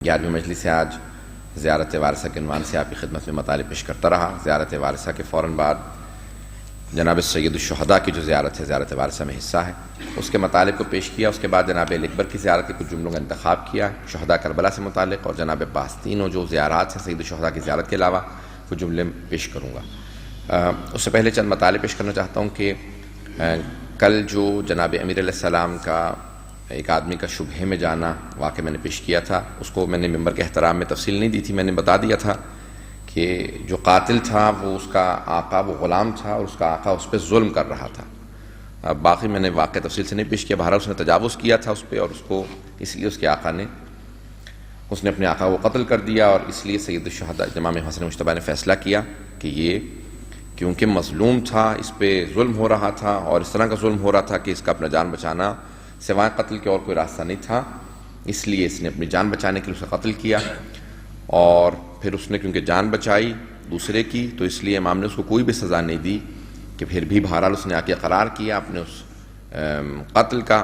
11ویں مجلس سے آج زیارت وارثہ کے عنوان سے آپ کی خدمت میں مطالب پیش کرتا رہا۔ زیارت وارثہ کے فوراً بعد جناب سید الشہداء کی جو زیارت ہے، زیارت وارثہ میں حصہ ہے، اس کے مطالب کو پیش کیا۔ اس کے بعد جناب علی اکبر کی زیارت کے کچھ جملوں کا انتخاب کیا، شہداء کربلا سے متعلق، اور جناب عباس تینوں جو زیارات ہیں سید الشہداء کی زیارت کے علاوہ کچھ جملے پیش کروں گا۔ اس سے پہلے چند مطالب پیش کرنا چاہتا ہوں کہ کل جو جناب امیر علیہ السلام کا ایک آدمی کا شبہے میں جانا واقعہ میں نے پیش کیا تھا، اس کو میں نے ممبر کے احترام میں تفصیل نہیں دی تھی۔ میں نے بتا دیا تھا کہ جو قاتل تھا وہ اس کا آقا وہ غلام تھا اور اس کا آقا اس پہ ظلم کر رہا تھا۔ باقی میں نے واقعہ تفصیل سے نہیں پیش کیا، بہرحال اس نے تجاوز کیا تھا اس پہ، اور اس کو اس لیے اس کے آقا نے اپنے آقا کو قتل کر دیا، اور اس لیے سید الشہداء امام حسن مجتبیٰ نے فیصلہ کیا کہ یہ کیونکہ مظلوم تھا، اس پہ ظلم ہو رہا تھا، اور اس طرح کا ظلم ہو رہا تھا کہ اس کا اپنا جان بچانا سوائے قتل کے اور کوئی راستہ نہیں تھا، اس لیے اس نے اپنی جان بچانے کے لیے اسے قتل کیا، اور پھر اس نے کیونکہ جان بچائی دوسرے کی تو اس لیے امام نے اس کو کوئی بھی سزا نہیں دی، کہ پھر بھی بہرحال اس نے آ کے اقرار کیا اپنے اس قتل کا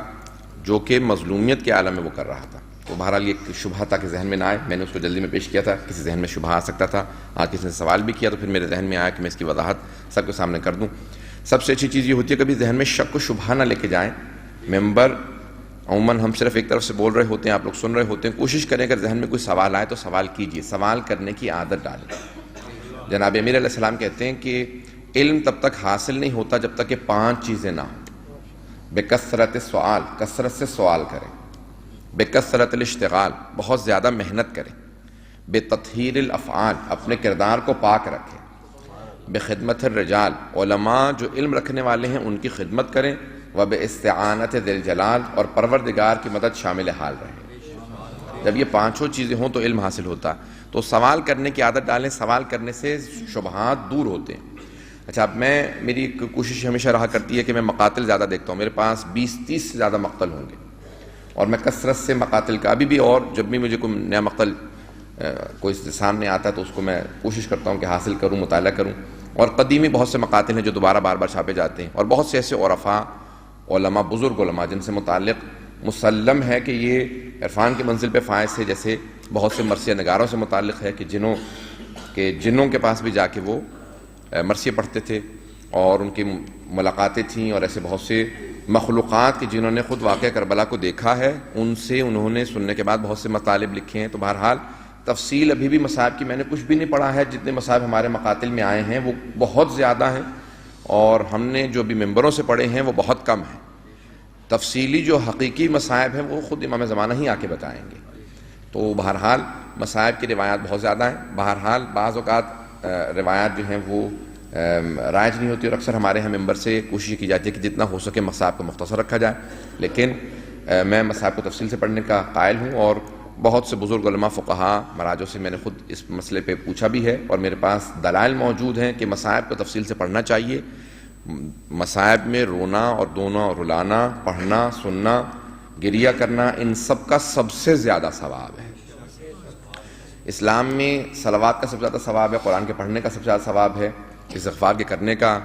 جو کہ مظلومیت کے عالم میں وہ کر رہا تھا۔ تو بہرحال یہ شبہ تھا کہ ذہن میں نہ آئے، میں نے اس کو جلدی میں پیش کیا تھا، کسی ذہن میں شبہ آ سکتا تھا، آج کسی نے سوال بھی کیا تو پھر میرے ذہن میں آیا کہ میں اس کی وضاحت سب کے سامنے کر دوں۔ سب سے اچھی چیز یہ ہوتی ہے کبھی ذہن میں شک و شبہ نہ لے کے جائیں۔ ممبر عموماً ہم صرف ایک طرف سے بول رہے ہوتے ہیں، آپ لوگ سن رہے ہوتے ہیں، کوشش کریں اگر ذہن میں کوئی سوال آئے تو سوال کیجیے، سوال کرنے کی عادت ڈالیں۔ جناب امیر علیہ السلام کہتے ہیں کہ علم تب تک حاصل نہیں ہوتا جب تک کہ 5 چیزیں نہ ہوں۔ بکثرت سوال، کثرت سے سوال کریں، بکثرت الاشتغال، بہت زیادہ محنت کریں، بتطہیر الافعال، اپنے کردار کو پاک رکھیں، بخدمت الرجال، علماء جو علم رکھنے والے ہیں ان کی خدمت کریں، وباستعانت ذی الجلال، اور پروردگار کی مدد شامل حال رہے۔ جب یہ 5 چیزیں ہوں تو علم حاصل ہوتا، تو سوال کرنے کی عادت ڈالیں، سوال کرنے سے شبہات دور ہوتے ہیں۔ اچھا، اب میری ایک کوشش ہمیشہ رہا کرتی ہے کہ میں مقاتل زیادہ دیکھتا ہوں، میرے پاس 20-30 سے زیادہ مقتل ہوں گے، اور میں کثرت سے مقاتل کا ابھی بھی، اور جب بھی مجھے کوئی نیا مقتل کوئی سامنے آتا ہے تو اس کو میں کوشش کرتا ہوں کہ حاصل کروں، مطالعہ کروں، اور قدیمی بہت سے مقاتل ہیں جو دوبارہ بار بار چھاپے جاتے ہیں، اور بہت سے ایسے عرفاء علماء، بزرگ علماء جن سے متعلق مسلم ہے کہ یہ عرفان کی منزل پہ فائز سے، جیسے بہت سے مرثیہ نگاروں سے متعلق ہے کہ جنوں کے پاس بھی جا کے وہ مرثیے پڑھتے تھے اور ان کی ملاقاتیں تھیں، اور ایسے بہت سے مخلوقات کہ جنہوں نے خود واقعہ کربلا کو دیکھا ہے، ان سے انہوں نے سننے کے بعد بہت سے مطالب لکھے ہیں۔ تو بہرحال تفصیل ابھی بھی مصائب کی میں نے کچھ بھی نہیں پڑھا ہے، جتنے مصائب ہمارے مقاتل میں آئے ہیں وہ بہت زیادہ ہیں، اور ہم نے جو بھی ممبروں سے پڑھے ہیں وہ بہت کم ہیں۔ تفصیلی جو حقیقی مصائب ہیں وہ خود امام زمانہ ہی آ کے بتائیں گے۔ تو بہرحال مصائب کی روایات بہت زیادہ ہیں۔ بہرحال بعض اوقات روایات جو ہیں وہ رائج نہیں ہوتی، اور اکثر ہمارے ہم ممبر سے کوشش کی جاتی ہے کہ جتنا ہو سکے مصائب کو مختصر رکھا جائے، لیکن میں مصائب کو تفصیل سے پڑھنے کا قائل ہوں، اور بہت سے بزرگ علماء فقہاء مراجع سے میں نے خود اس مسئلے پہ پوچھا بھی ہے، اور میرے پاس دلائل موجود ہیں کہ مصائب کو تفصیل سے پڑھنا چاہیے۔ مصائب میں رونا اور دونا، رلانا، پڑھنا، سننا، گریہ کرنا، ان سب کا سب سے زیادہ ثواب ہے۔ اسلام میں صلوات کا سب سے زیادہ ثواب ہے، قرآن کے پڑھنے کا سب سے زیادہ ثواب ہے، استغفار کے کرنے کا،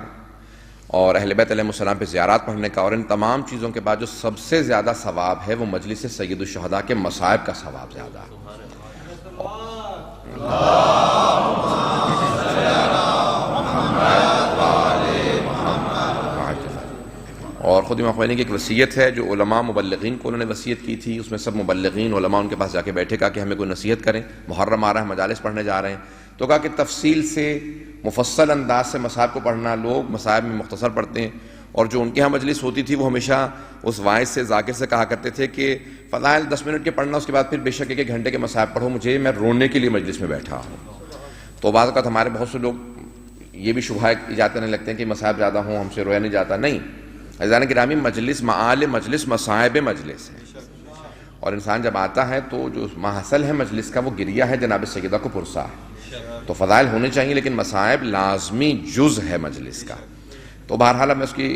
اور اہل بیت علیہ السلام پہ زیارات پڑھنے کا، اور ان تمام چیزوں کے بعد جو سب سے زیادہ ثواب ہے وہ مجلس سید الشہداء کے مصائب کا ثواب زیادہ ہے۔ اور خود امام خمینی کی ایک وصیت ہے جو علماء مبلغین کو انہوں نے وصیت کی تھی، اس میں سب مبلغین علماء ان کے پاس جا کے بیٹھے، کہا کہ ہمیں کوئی نصیحت کریں، محرم آ رہا ہے، مجالس پڑھنے جا رہے ہیں، تو کہا کہ تفصیل سے مفصل انداز سے مصائب کو پڑھنا، لوگ مصائب میں مختصر پڑھتے ہیں، اور جو ان کے ہاں مجلس ہوتی تھی وہ ہمیشہ اس واعظ سے، ذاکر سے کہا کرتے تھے کہ فضائل 10 منٹ کے پڑھنا، اس کے بعد پھر بے شک 1 گھنٹے کے مصائب پڑھو، میں رونے کے لیے مجلس میں بیٹھا ہوں۔ تو بعض اوقات ہمارے بہت سے لوگ یہ بھی شبہ ایجاد کرنے لگتے ہیں کہ مصائب زیادہ ہوں، ہم سے رویا نہیں جاتا۔ نہیں، عزیزان گرامی، مجلس معال مجلس مصائب مجلس ہے، اور انسان جب آتا ہے تو جو محصل ہے مجلس کا وہ گریہ ہے جناب سیدہ کو پرسا ہے، تو فضائل ہونے چاہیے لیکن مصائب لازمی جز ہے مجلس کا۔ تو بہرحال اب میں اس کی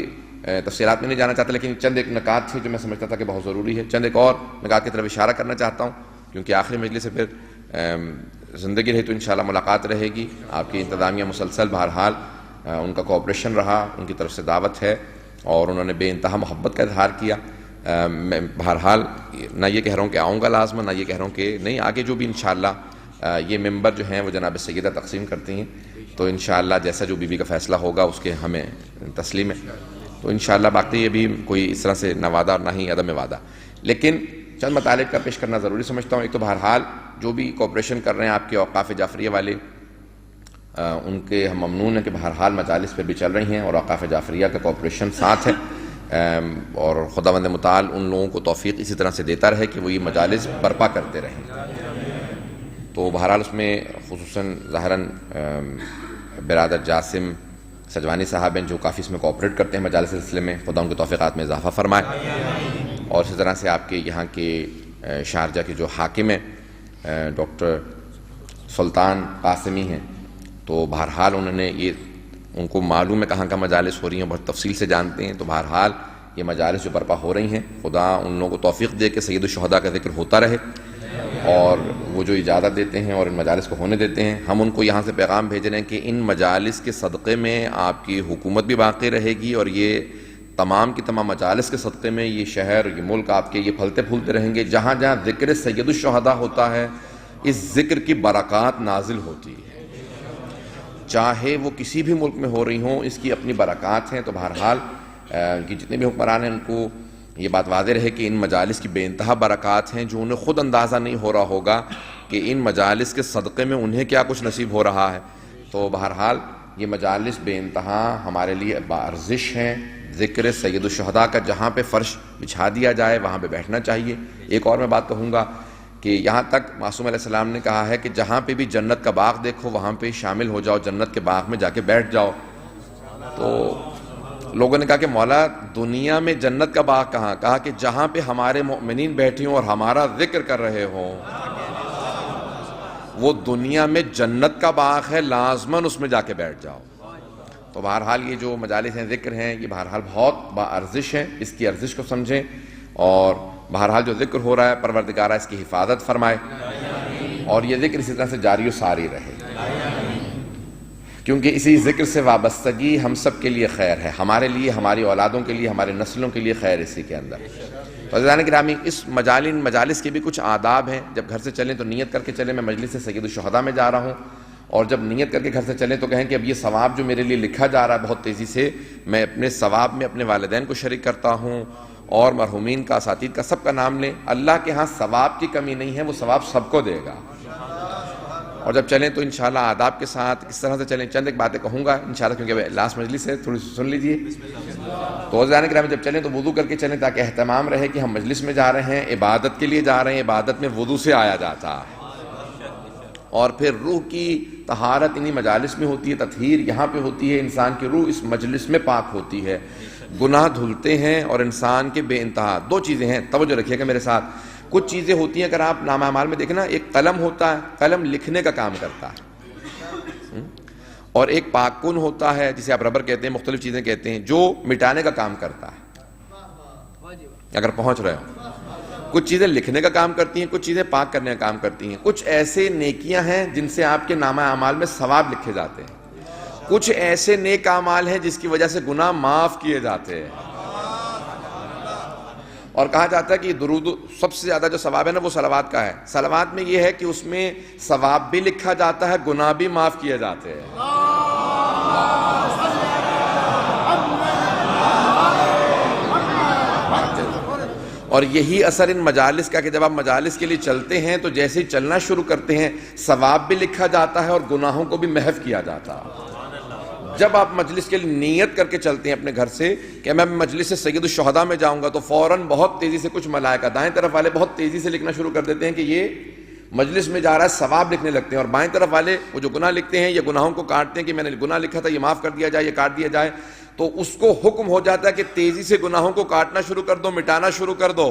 تفصیلات میں نہیں جانا چاہتا، لیکن چند ایک نکات تھے جو میں سمجھتا تھا کہ بہت ضروری ہے، چند ایک اور نکات کی طرف اشارہ کرنا چاہتا ہوں، کیونکہ آخری مجلس سے پھر زندگی رہی تو انشاءاللہ ملاقات رہے گی۔ آپ کی انتظامیہ مسلسل بہرحال ان کا کوآپریشن رہا، ان کی طرف سے دعوت ہے، اور انہوں نے بے انتہا محبت کا اظہار کیا۔ میں بہرحال نہ یہ کہہ رہا ہوں کہ آؤں گا لازماً، نہ یہ کہہ رہا ہوں کہ نہیں، آگے جو بھی انشاءاللہ یہ ممبر جو ہیں وہ جناب سیدہ تقسیم کرتی ہیں، تو انشاءاللہ جیسا جو بی بی کا فیصلہ ہوگا اس کے ہمیں تسلیم ہے، تو انشاءاللہ باقی یہ بھی کوئی اس طرح سے نہ وعدہ اور نہ ہی عدم وعدہ، لیکن چند مطالب کا پیش کرنا ضروری سمجھتا ہوں۔ ایک تو بہرحال جو بھی کوپریشن کر رہے ہیں آپ کے اوقاف جعفریہ والے، ان کے ہم ممنون ہیں کہ بہرحال مجالس پہ بھی چل رہی ہیں اور اوقاف جعفریہ کا کوپریشن ساتھ ہے، اور خداوند متعال ان لوگوں کو توفیق اسی طرح سے دیتا رہے کہ وہ یہ مجالس برپا کرتے رہیں۔ تو بہرحال اس میں خصوصاً ظاہراً برادر جاسم سجوانی صاحب ہیں جو کافی اس میں کوآپریٹ کرتے ہیں مجالس سلسلے میں، خدا ان کے توفیقات میں اضافہ فرمائے، اور اسی طرح سے آپ کے یہاں کے شارجہ کے جو حاکم ہیں ڈاکٹر سلطان قاسمی ہیں، تو بہرحال انہوں نے ان کو معلوم ہے کہاں کا مجالس ہو رہی ہیں، بہت تفصیل سے جانتے ہیں، تو بہرحال یہ مجالس جو برپا ہو رہی ہیں خدا ان لوگوں کو توفیق دے کہ سید الشہداء کا ذکر ہوتا رہے، اور وہ جو اجازت دیتے ہیں اور ان مجالس کو ہونے دیتے ہیں، ہم ان کو یہاں سے پیغام بھیج رہے ہیں کہ ان مجالس کے صدقے میں آپ کی حکومت بھی باقی رہے گی، اور یہ تمام کی تمام مجالس کے صدقے میں یہ شہر، یہ ملک آپ کے یہ پھلتے پھولتے رہیں گے، جہاں جہاں ذکر سید الشہداء ہوتا ہے اس ذکر کی برکات نازل ہوتی ہے، چاہے وہ کسی بھی ملک میں ہو رہی ہوں، اس کی اپنی برکات ہیں۔ تو بہرحال کہ جتنے بھی حکمران ہیں ان کو یہ بات واضح رہے کہ ان مجالس کی بے انتہا برکات ہیں، جو انہیں خود اندازہ نہیں ہو رہا ہوگا کہ ان مجالس کے صدقے میں انہیں کیا کچھ نصیب ہو رہا ہے۔ تو بہرحال یہ مجالس بے انتہا ہمارے لیے بارزش ہیں، ذکر سید الشہداء کا جہاں پہ فرش بچھا دیا جائے وہاں پہ بیٹھنا چاہیے۔ ایک اور میں بات کہوں گا کہ یہاں تک معصوم علیہ السلام نے کہا ہے کہ جہاں پہ بھی جنت کا باغ دیکھو وہاں پہ شامل ہو جاؤ، جنت کے باغ میں جا کے بیٹھ جاؤ۔ تو لوگوں نے کہا کہ مولا دنیا میں جنت کا باغ کہاں؟ کہا کہ جہاں پہ ہمارے مؤمنین بیٹھے ہوں اور ہمارا ذکر کر رہے ہوں، وہ دنیا میں جنت کا باغ ہے، لازماً اس میں جا کے بیٹھ جاؤ۔ تو بہرحال یہ جو مجالس ہیں، ذکر ہیں، یہ بہرحال بہت با ارزش ہیں، اس کی ارزش کو سمجھیں، اور بہرحال جو ذکر ہو رہا ہے پروردگارہ اس کی حفاظت فرمائے، اور یہ ذکر اسی طرح سے جاری و ساری رہے، کیونکہ اسی ذکر سے وابستگی ہم سب کے لیے خیر ہے، ہمارے لیے، ہماری اولادوں کے لیے، ہمارے نسلوں کے لیے خیر اسی کے اندر۔ تو عزیزان گرامی، اس مجالس کے بھی کچھ آداب ہیں، جب گھر سے چلیں تو نیت کر کے چلیں میں مجلس سید الشہداء میں جا رہا ہوں، اور جب نیت کر کے گھر سے چلیں تو کہیں کہ اب یہ ثواب جو میرے لیے لکھا جا رہا ہے بہت تیزی سے، میں اپنے ثواب میں اپنے والدین کو شریک کرتا ہوں، اور مرحومین کا، اساتید کا، سب کا نام لیں۔ اللہ کے ہاں ثواب کی کمی نہیں ہے، وہ ثواب سب کو دے گا۔ اور جب چلیں تو انشاءاللہ آداب کے ساتھ کس طرح سے چلیں، چند ایک باتیں کہوں گا انشاءاللہ، کیونکہ لاسٹ مجلس ہے، تھوڑی سی سن لیجئے۔ تو عزیزان کرام، جب چلیں تو وضو کر کے چلیں تاکہ اہتمام رہے کہ ہم مجلس میں جا رہے ہیں، عبادت کے لیے جا رہے ہیں، عبادت میں وضو سے آیا جاتا ہے، اور پھر روح کی طہارت انہی مجالس میں ہوتی ہے، تطہیر یہاں پہ ہوتی ہے، انسان کی روح اس مجلس میں پاک ہوتی ہے، گناہ دھلتے ہیں، اور انسان کے بے انتہا دو چیزیں ہیں، توجہ رکھیے گا میرے ساتھ۔ کچھ چیزیں ہوتی ہیں، اگر آپ نامہ اعمال میں دیکھیں نا، ایک قلم ہوتا ہے، قلم لکھنے کا کام کرتا ہے، اور ایک پاک کن ہوتا ہے جسے آپ ربر کہتے ہیں، مختلف چیزیں کہتے ہیں، جو مٹانے کا کام کرتا ہے۔ اگر پہنچ رہے ہو، کچھ چیزیں لکھنے کا کام کرتی ہیں، کچھ چیزیں پاک کرنے کا کام کرتی ہیں، کچھ ایسے نیکیاں ہیں جن سے آپ کے نامہ اعمال میں ثواب لکھے جاتے ہیں، کچھ ایسے نیک اعمال ہیں جس کی وجہ سے گناہ معاف کیے جاتے ہیں، اور کہا جاتا ہے کہ درود سب سے زیادہ جو ثواب ہے نا وہ صلوات کا ہے۔ صلوات میں یہ ہے کہ اس میں ثواب بھی لکھا جاتا ہے، گناہ بھی معاف کیے جاتے ہیں۔ اور یہی اثر ان مجالس کا کہ جب آپ مجالس کے لیے چلتے ہیں تو جیسے ہی چلنا شروع کرتے ہیں ثواب بھی لکھا جاتا ہے اور گناہوں کو بھی محو کیا جاتا ہے۔ جب آپ مجلس کے لیے نیت کر کے چلتے ہیں اپنے گھر سے کہ میں مجلس سید الشہداء میں جاؤں گا، تو فوراً بہت تیزی سے کچھ ملائکہ دائیں طرف والے بہت تیزی سے لکھنا شروع کر دیتے ہیں کہ یہ مجلس میں جا رہا ہے، ثواب لکھنے لگتے ہیں، اور بائیں طرف والے وہ جو گناہ لکھتے ہیں یہ گناہوں کو کاٹتے ہیں کہ میں نے گناہ لکھا تھا یہ معاف کر دیا جائے، یہ کاٹ دیا جائے، تو اس کو حکم ہو جاتا ہے کہ تیزی سے گناہوں کو کاٹنا شروع کر دو، مٹانا شروع کر دو۔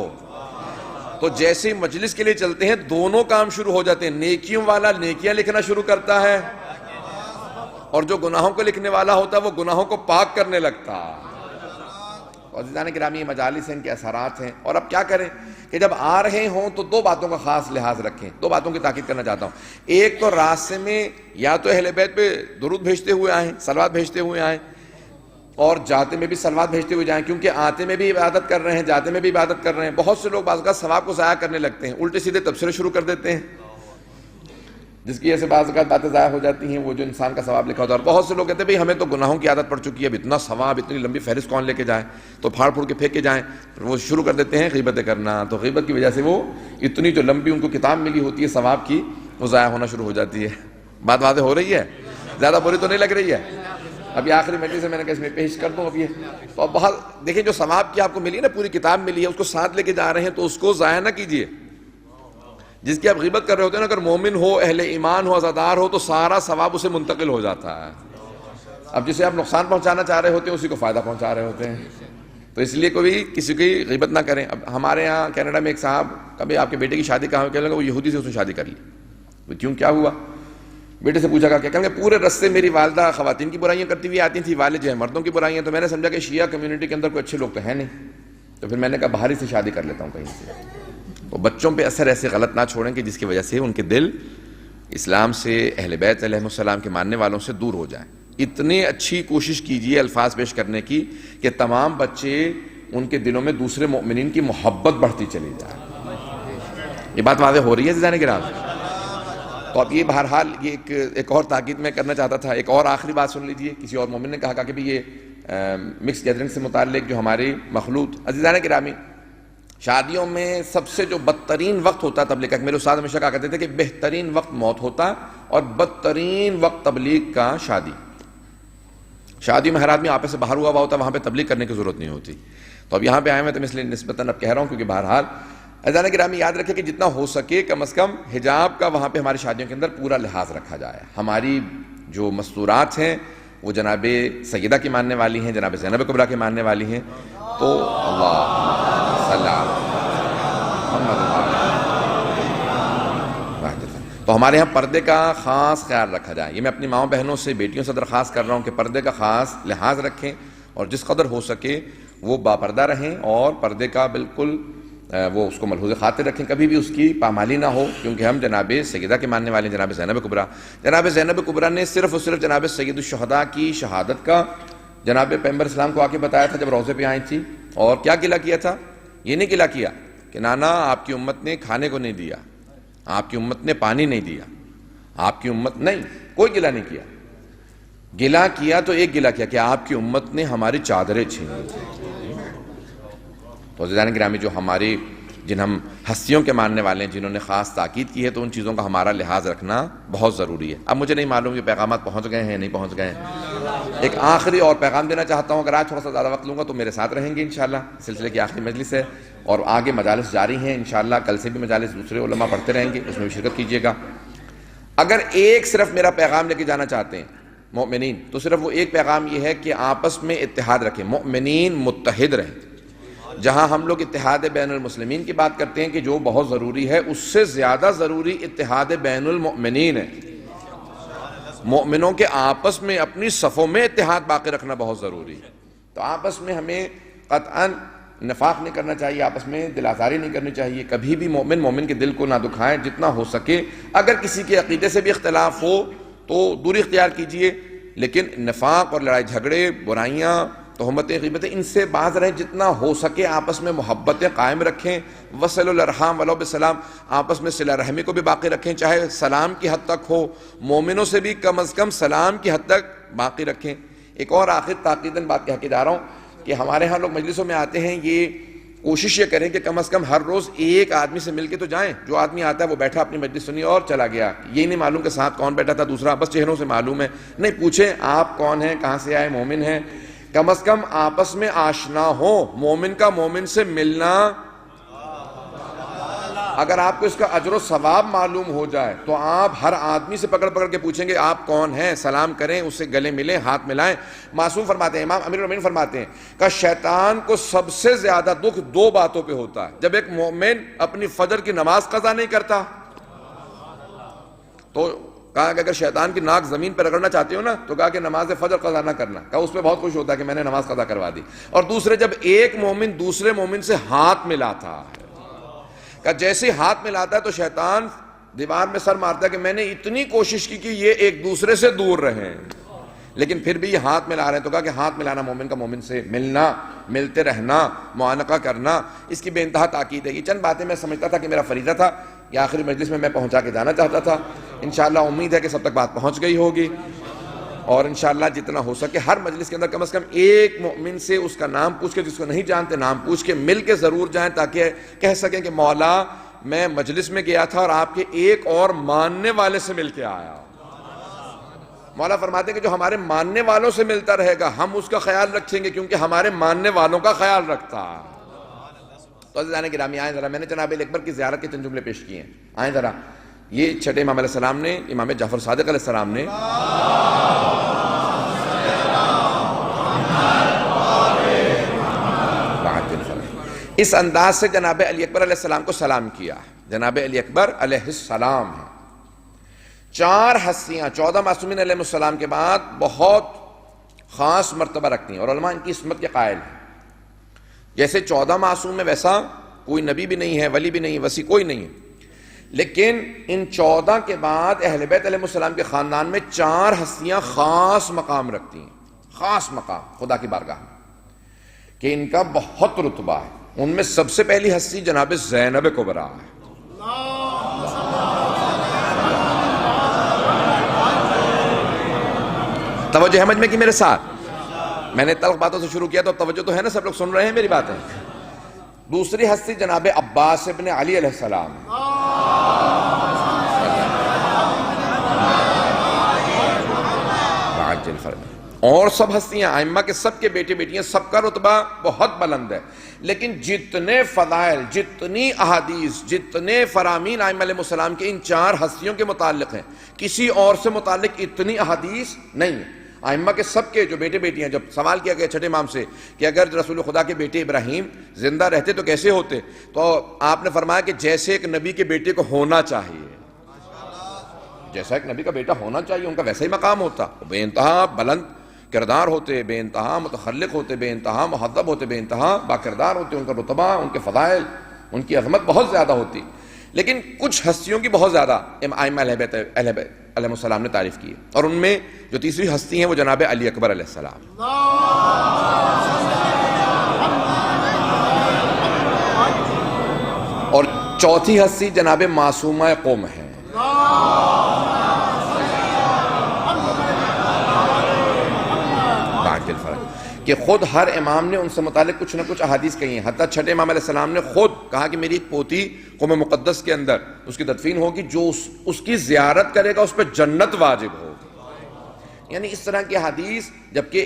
تو جیسے مجلس کے لیے چلتے ہیں دونوں کام شروع ہو جاتے ہیں، نیکیوں والا نیکیاں لکھنا شروع کرتا ہے، اور جو گناہوں کو لکھنے والا ہوتا ہے وہ گناہوں کو پاک کرنے لگتا ہے۔ عزیزان گرامی، یہ مجالس ہیں، ان کے اثرات ہیں، اور اب کیا کریں کہ جب آ رہے ہوں تو دو باتوں کا خاص لحاظ رکھیں، دو باتوں کی تاکید کرنا چاہتا ہوں۔ ایک تو راستے میں یا تو اہل بیت پہ درود بھیجتے ہوئے آئیں، صلوات بھیجتے ہوئے آئیں، اور جاتے میں بھی صلوات بھیجتے ہوئے جائیں، کیونکہ آتے میں بھی عبادت کر رہے ہیں، جاتے میں بھی عبادت کر رہے ہیں۔ بہت سے لوگ بعض اوقات ثواب کو ضائع کرنے لگتے ہیں، الٹے سیدھے تبصرے شروع کر دیتے ہیں، جس کی ایسے بعض اوقات باتیں ضائع ہو جاتی ہیں، وہ جو انسان کا ثواب لکھا ہوتا ہے۔ اور بہت سے لوگ کہتے ہیں بھئی ہمیں تو گناہوں کی عادت پڑ چکی ہے، اب اتنا ثواب، اتنی لمبی فہرست کون لے کے جائے، تو پھاڑ پھوڑ کے پھینک کے جائیں، وہ شروع کر دیتے ہیں غیبتیں کرنا، تو غیبت کی وجہ سے وہ اتنی جو لمبی ان کو کتاب ملی ہوتی ہے ثواب کی، وہ ضائع ہونا شروع ہو جاتی ہے۔ بات واضح ہو رہی ہے؟ زیادہ بری تو نہیں لگ رہی ہے؟ ابھی آخری مجلس سے میں نے کہا اس میں پیش کر دوں اب یہ تو اب بہت دیکھیں، جو ثواب کی آپ کو ملی ہے نا، پوری کتاب ملی ہے، اس کو ساتھ لے کے جا رہے ہیں تو اس کو ضائع نہ کیجیے۔ جس کی آپ غیبت کر رہے ہوتے ہیں نا، اگر مومن ہو، اہل ایمان ہو، عزادار ہو، تو سارا ثواب اسے منتقل ہو جاتا ہے۔ اب جسے آپ نقصان پہنچانا چاہ رہے ہوتے ہیں اسی کو فائدہ پہنچا رہے ہوتے ہیں، تو اس لیے کوئی کسی کی غیبت نہ کریں۔ اب ہمارے یہاں کینیڈا میں ایک صاحب، کبھی آپ کے بیٹے کی شادی کہاں کہنے لگا وہ یہودی سے اس نے شادی کر لی۔ کیوں، کیا ہوا؟ بیٹے سے پوچھا کیا کہ پورے رستے میری والدہ خواتین کی برائیاں کرتی ہوئی آتی تھیں، والد جو ہے مردوں کی برائیاں، تو میں نے سمجھا کہ شیعہ کمیونٹی کے اندر کوئی اچھے لوگ تو ہیں نہیں، تو پھر میں نے کہا باہر ہی سے شادی کر لیتا ہوں کہیں سے۔ تو بچوں پہ اثر ایسے غلط نہ چھوڑیں کہ جس کی وجہ سے ان کے دل اسلام سے، اہل بیت علیہ السلام کے ماننے والوں سے دور ہو جائیں۔ اتنی اچھی کوشش کیجئے الفاظ پیش کرنے کی کہ تمام بچے، ان کے دلوں میں دوسرے مومنین کی محبت بڑھتی چلی جائے۔ یہ بات واضح ہو رہی ہے عزیزان کرام؟ تو اب یہ بہرحال یہ ایک اور تاکید میں کرنا چاہتا تھا۔ ایک اور آخری بات سن لیجئے، کسی اور مومن نے کہا کہ بھی یہ مکس گیدرنگ سے متعلق جو ہماری مخلوط، عزیزان گرامی، شادیوں میں سب سے جو بدترین وقت ہوتا ہے تبلیغ کا، میرے استاد ہمیشہ کہا کرتے تھے کہ بہترین وقت موت ہوتا اور بدترین وقت تبلیغ کا شادی۔ شادی میں ہر آدمی آپس سے باہر ہوا ہوتا ہے، وہاں پہ تبلیغ کرنے کی ضرورت نہیں ہوتی۔ تو اب یہاں پہ آئے میں تو اس لیے نسبتاً اب کہہ رہا ہوں، کیونکہ بہرحال عزیزان گرامی یاد رکھیں کہ جتنا ہو سکے کم از کم حجاب کا وہاں پہ ہماری شادیوں کے اندر پورا لحاظ رکھا جائے۔ ہماری جو مستورات ہیں وہ جناب سیدہ کی ماننے والی ہیں، جناب زینب کبریٰ کی ماننے والی ہیں، تو اللہ صلی اللہ تو ہمارے ہاں پردے کا خاص خیال رکھا جائے۔ یہ میں اپنی ماؤں بہنوں سے، بیٹیوں سے درخواست کر رہا ہوں کہ پردے کا خاص لحاظ رکھیں، اور جس قدر ہو سکے وہ باپردہ رہیں، اور پردے کا بالکل وہ اس کو ملحوظ خاطر رکھیں، کبھی بھی اس کی پامالی نہ ہو، کیونکہ ہم جناب سیدہ کے ماننے والے ہیں، جناب زینب کبریٰ۔ جناب زینب کبریٰ نے صرف اور صرف جناب سید الشہداء کی شہادت کا جناب پیغمبر اسلام کو آ کے بتایا تھا جب روضے پہ آئی تھی، اور کیا گلہ کیا تھا؟ یہ نہیں گلہ کیا کہ نانا آپ کی امت نے کھانے کو نہیں دیا، آپ کی امت نے پانی نہیں دیا، آپ کی امت نہیں، کوئی گلہ نہیں کیا۔ گلہ کیا تو ایک گلہ کیا کہ آپ کی امت نے ہماری چادریں چھین لی۔ تو عزیزان گرامی، جو ہماری جن ہم ہستیوں کے ماننے والے ہیں، جنہوں نے خاص تاکید کی ہے، تو ان چیزوں کا ہمارا لحاظ رکھنا بہت ضروری ہے۔ اب مجھے نہیں معلوم یہ پیغامات پہنچ گئے ہیں نہیں پہنچ گئے ہیں۔ ایک آخری اور پیغام دینا چاہتا ہوں، اگر آج تھوڑا سا زیادہ وقت لوں گا تو میرے ساتھ رہیں گے انشاءاللہ۔ سلسلے کی آخری مجلس ہے اور آگے مجالس جاری ہیں انشاءاللہ، کل سے بھی مجالس دوسرے علماء پڑھتے رہیں گے، اس میں بھی شرکت کیجیے گا۔ اگر ایک صرف میرا پیغام لے کے جانا چاہتے ہیں مومنین، تو صرف وہ ایک پیغام یہ ہے کہ آپس میں اتحاد رکھیں، مومنین متحد رہیں۔ جہاں ہم لوگ اتحاد بین المسلمین کی بات کرتے ہیں کہ جو بہت ضروری ہے، اس سے زیادہ ضروری اتحاد بین المؤمنین ہے۔ مومنوں کے آپس میں اپنی صفوں میں اتحاد باقی رکھنا بہت ضروری ہے۔ تو آپس میں ہمیں قطعاً نفاق نہیں کرنا چاہیے، آپس میں دل آزاری نہیں کرنی چاہیے، کبھی بھی مومن کے دل کو نہ دکھائیں جتنا ہو سکے۔ اگر کسی کے عقیدے سے بھی اختلاف ہو تو دوری اختیار کیجیے، لیکن نفاق اور لڑائی جھگڑے، برائیاں، تہمتیں، غیبتیں، ان سے باز رہیں، جتنا ہو سکے آپس میں محبتیں قائم رکھیں۔ وصل الارحام ولو بسلام، آپس میں صلہ رحمی کو بھی باقی رکھیں، چاہے سلام کی حد تک ہو، مومنوں سے بھی کم از کم سلام کی حد تک باقی رکھیں۔ ایک اور آخر تاکیداً بات کہہ کے جا رہا ہوں کہ ہمارے ہاں لوگ مجلسوں میں آتے ہیں، یہ کوشش یہ کریں کہ کم از کم ہر روز ایک آدمی سے مل کے تو جائیں۔ جو آدمی آتا ہے وہ بیٹھا اپنی مجلس سنی اور چلا گیا، یہ نہیں معلوم کہ ساتھ کون بیٹھا تھا دوسرا، بس چہروں سے معلوم ہے، نہیں پوچھیں آپ کون ہیں، کہاں سے آئے، مومن ہیں، کم از کم آپس میں آشنا ہو، مومن کا مومن سے ملنا۔ اگر آپ کو اس کا اجر و ثواب معلوم ہو جائے تو آپ ہر آدمی سے پکڑ پکڑ کے پوچھیں گے آپ کون ہیں، سلام کریں، اس سے گلے ملیں، ہاتھ ملائیں۔ معصوم فرماتے ہیں، امام امیر المومنین فرماتے ہیں کہ شیطان کو سب سے زیادہ دکھ دو باتوں پہ ہوتا ہے، جب ایک مومن اپنی فجر کی نماز قضا نہیں کرتا، تو کہا کہ اگر شیطان کی ناک زمین پر رگڑنا چاہتے ہو نا تو کہا کہ نماز فجر قضا نہ کرنا، کہا اس پہ بہت خوش ہوتا ہے کہ میں نے نماز قضا کروا دی۔ اور دوسرے، جب ایک مومن دوسرے مومن سے ہاتھ ملاتا ہے، کہ جیسے ہاتھ ملاتا ہے تو شیطان دیوار میں سر مارتا ہے کہ میں نے اتنی کوشش کی کہ یہ ایک دوسرے سے دور رہیں، لیکن پھر بھی یہ ہاتھ ملا رہے ہیں، تو کہا کہ ہاتھ ملانا مومن کا مومن سے، ملنا، ملتے رہنا، معانقہ کرنا، اس کی بے انتہا تاکید ہے۔ یہ چند باتیں میں سمجھتا تھا کہ میرا فریضہ تھا، یہ آخری مجلس میں پہنچا کے جانا چاہتا تھا۔ انشاءاللہ امید ہے کہ سب تک بات پہنچ گئی ہوگی، اور انشاءاللہ جتنا ہو سکے ہر مجلس کے اندر کم از کم ایک مومن سے اس کا نام پوچھ کے، جس کو نہیں جانتے نام پوچھ کے، مل کے ضرور جائیں، تاکہ کہہ سکیں کہ مولا میں مجلس میں گیا تھا اور آپ کے ایک اور ماننے والے سے مل کے آیا۔ مولا فرماتے ہیں کہ جو ہمارے ماننے والوں سے ملتا رہے گا ہم اس کا خیال رکھیں گے، کیونکہ ہمارے ماننے والوں کا خیال رکھتا۔ تو عزیزان گرامی آئیں ذرا، میں نے جناب اکبر کی زیارت کے چند جملے پیش کیے ہیں، آئیں ذرا۔ یہ چھٹے امام علیہ السلام نے، امام جعفر صادق علیہ السلام نے اس انداز سے جناب علی اکبر علیہ السلام کو سلام کیا۔ جناب علی اکبر علیہ السلام ہیں، 4 ہستیاں 14 معصومین علیہ السلام کے بعد بہت خاص مرتبہ رکھتی ہیں، اور علماء ان کی عصمت کے قائل ہیں۔ جیسے 14 معصوم میں ویسا کوئی نبی بھی نہیں ہے، ولی بھی نہیں ہے، وسی کوئی نہیں ہے، لیکن ان 14 کے بعد اہل بیت علیہ السلام کے خاندان میں 4 ہستیاں خاص مقام رکھتی ہیں، خاص مقام خدا کی بارگاہ میں، کہ ان کا بہت رتبہ ہے۔ ان میں سب سے پہلی ہستی جناب زینب کبریٰ ہے۔ توجہ ہے مجمع کی میرے ساتھ؟ میں نے تلخ باتوں سے شروع کیا تو توجہ تو ہے نا، سب لوگ سن رہے ہیں میری باتیں؟ دوسری ہستی جناب عباس ابن علی علیہ السلام ہے۔ اور سب ہستیاں ائمہ کے سب کے بیٹے بیٹیاں، سب کا رتبہ بہت بلند ہے، لیکن جتنے فضائل، جتنی احادیث، جتنے فرامین ائمہ علیہ السلام کے ان 4 ہستیوں کے متعلق ہیں، کسی اور سے متعلق اتنی احادیث نہیں ہے۔ ائمہ کے سب کے جو بیٹے بیٹیاں، جب سوال کیا گیا چھٹے امام سے کہ اگر رسول خدا کے بیٹے ابراہیم زندہ رہتے تو کیسے ہوتے، تو آپ نے فرمایا کہ جیسے ایک نبی کے بیٹے کو ہونا چاہیے، جیسا ایک نبی کا بیٹا ہونا چاہیے ان کا ویسا ہی مقام ہوتا، بے انتہا بلند کردار ہوتے، بے انتہا متخلق ہوتے، بے انتہا مہذب ہوتے، بے انتہا باکردار ہوتے، ان کا رتبہ، ان کے فضائل، ان کی عظمت بہت زیادہ ہوتی۔ لیکن کچھ ہستیوں کی بہت زیادہ ائمہ علیہ بیت علیہ السلام نے تعریف کی ہے، اور ان میں جو تیسری ہستی ہیں وہ جناب علی اکبر علیہ السلام۔ اور چوتھی ہستی جناب معصومہ قوم ہے۔ کہ خود ہر امام نے ان سے متعلق کچھ نہ کچھ احادیث کہی ہیں، حتیٰ چھٹے امام علیہ السلام نے خود کہا کہ میری ایک پوتی قوم مقدس کے اندر اس کی تدفین ہوگی، جو اس کی زیارت کرے گا اس پہ جنت واجب ہوگی۔ یعنی اس طرح کی حدیث، جبکہ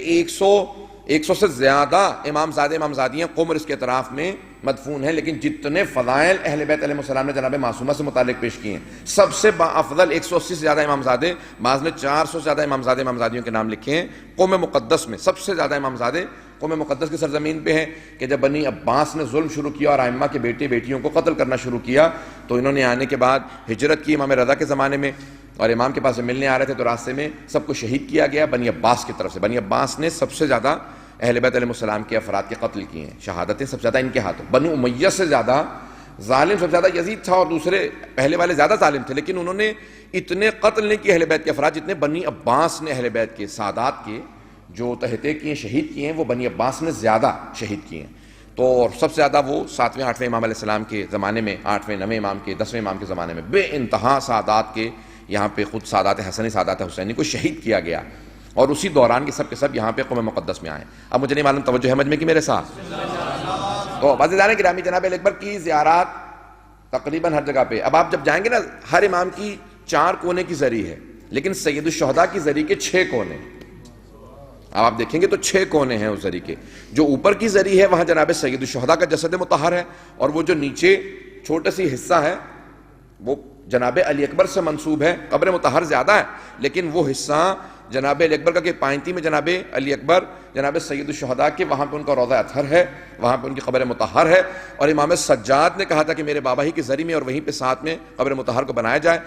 100 سے زیادہ امامزادے امامزادیاں قمر اس کے اطراف میں مدفون ہیں، لیکن جتنے فضائل اہل بیت علیہ السلام نے جناب معصومہ سے متعلق پیش کیے ہیں، سب سے افضل 180 سے زیادہ امامزادے، بعض نے 400 سے زیادہ امامزادے امامزادیوں کے نام لکھے ہیں۔ قوم مقدس میں سب سے زیادہ امامزادے قوم مقدس کی سرزمین پہ ہیں، کہ جب بنی عباس نے ظلم شروع کیا اور ائمہ کے بیٹے بیٹیوں کو قتل کرنا شروع کیا، تو انہوں نے آنے کے بعد ہجرت کی امام رضا کے زمانے میں، اور امام کے پاس سے ملنے آ رہے تھے تو راستے میں سب کو شہید کیا گیا بنی عباس کی طرف سے۔ بنی عباس نے سب سے زیادہ اہل بیت علیہ السلام کے افراد کے قتل کیے ہیں، شہادتیں سب سے زیادہ ان کے ہاتھوں۔ بنو امیہ سے زیادہ ظالم سب سے زیادہ یزید تھا، اور دوسرے پہلے والے زیادہ ظالم تھے، لیکن انہوں نے اتنے قتل نہیں کیے اہل بیت کے افراد جتنے بنی عباس نے اہل بیت کے سادات کے جو تہتے کیے شہید کیے ہیں، وہ بنی عباس نے زیادہ شہید کیے ہیں۔ تو سب سے زیادہ وہ 7ویں 8ویں امام علیہ السلام کے زمانے میں، 8ویں 9ویں امام کے 10ویں امام کے زمانے میں بے انتہا سادات کے، یہاں پہ خود سادات حسنی سادات حسینی کو شہید کیا گیا، اور اسی دوران کے سب کے سب یہاں پہ قوم مقدس میں آئے۔ اب مجھے نہیں معلوم توجہ ہے مجمع کی میرے ساتھ؟ تو عزیزان گرامی، جناب علی اکبر کی زیارات تقریباً ہر جگہ پہ، اب آپ جب جائیں گے نا، ہر امام کی 4 کونے کی زری ہے، لیکن سید الشہداء کی زری کے 6 کونے۔ اب آپ دیکھیں گے تو 6 کونے ہیں اس زری کے۔ جو اوپر کی زری ہے وہاں جناب سید الشہداء کا جسد مطہر ہے، اور وہ جو نیچے چھوٹا سی حصہ ہے وہ جناب علی اکبر سے منسوب ہے۔ قبر مطہر زیادہ ہے، لیکن وہ حصہ جناب علی اکبر کا، کہ پائنتی میں جناب علی اکبر جناب سید الشہداء کے، وہاں پہ ان کا روضہ اطہر ہے، وہاں پہ ان کی قبر مطہر ہے، اور امام سجاد نے کہا تھا کہ میرے بابا ہی کی زری میں اور وہیں پہ ساتھ میں قبر مطہر کو بنایا جائے۔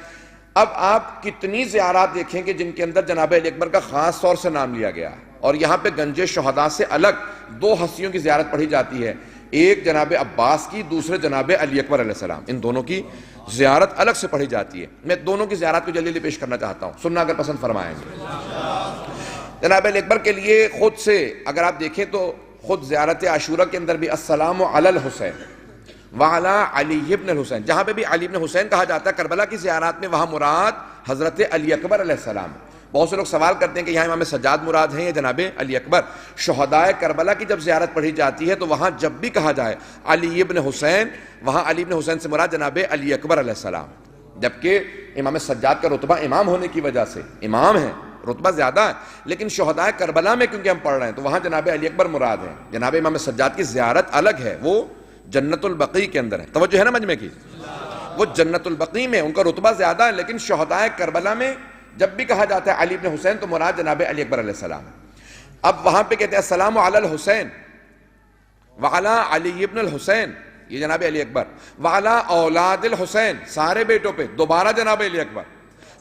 اب آپ کتنی زیارات دیکھیں کہ جن کے اندر جناب علی اکبر کا خاص طور سے نام لیا گیا ہے، اور یہاں پہ گنج شہداء سے الگ 2 ہستیوں کی زیارت پڑھی جاتی ہے، ایک جناب عباس کی، دوسرے جناب علی اکبر علیہ السلام، ان دونوں کی زیارت الگ سے پڑھی جاتی ہے۔ میں دونوں کی زیارت کو جلدی پیش کرنا چاہتا ہوں، سننا اگر پسند فرمائیں گے۔ جناب علی اکبر کے لیے خود سے اگر آپ دیکھیں تو خود زیارت عاشورہ کے اندر بھی السلام علی الحسین وعلی علی ابن الحسین، جہاں پہ بھی علی ابن حسین کہا جاتا ہے کربلا کی زیارات میں، وہاں مراد حضرت علی اکبر علیہ السلام۔ بہت سے لوگ سوال کرتے ہیں کہ یہاں امام سجاد مراد ہیں یا جناب علی اکبر۔ شہدائے کربلا کی جب زیارت پڑھی جاتی ہے تو وہاں جب بھی کہا جائے علی ابن حسین، وہاں علی ابن حسین سے مراد جناب علی اکبر علیہ السلام، جبکہ امام سجاد کا رتبہ امام ہونے کی وجہ سے امام ہے، رتبہ زیادہ ہے، لیکن شہدائے کربلا میں کیونکہ ہم پڑھ رہے ہیں تو وہاں جناب علی اکبر مراد ہے۔ جناب امام سجاد کی زیارت الگ ہے، وہ جنت البقیع کے اندر ہے، توجہ ہے نا مجمع کی، وہ جنت البقیع میں ان کا رتبہ زیادہ ہے، لیکن شہدائے کربلا میں جب بھی کہا جاتا ہے علی ابن حسین تو مراد جناب علی اکبر علیہ السلام ہے۔ اب وہاں پہ کہتے ہیں السلام علی الحسین وعلی علی ابن الحسین، یہ جناب علی اکبر، وعلی اولاد الحسین، سارے بیٹوں پہ دوبارہ جناب علی اکبر،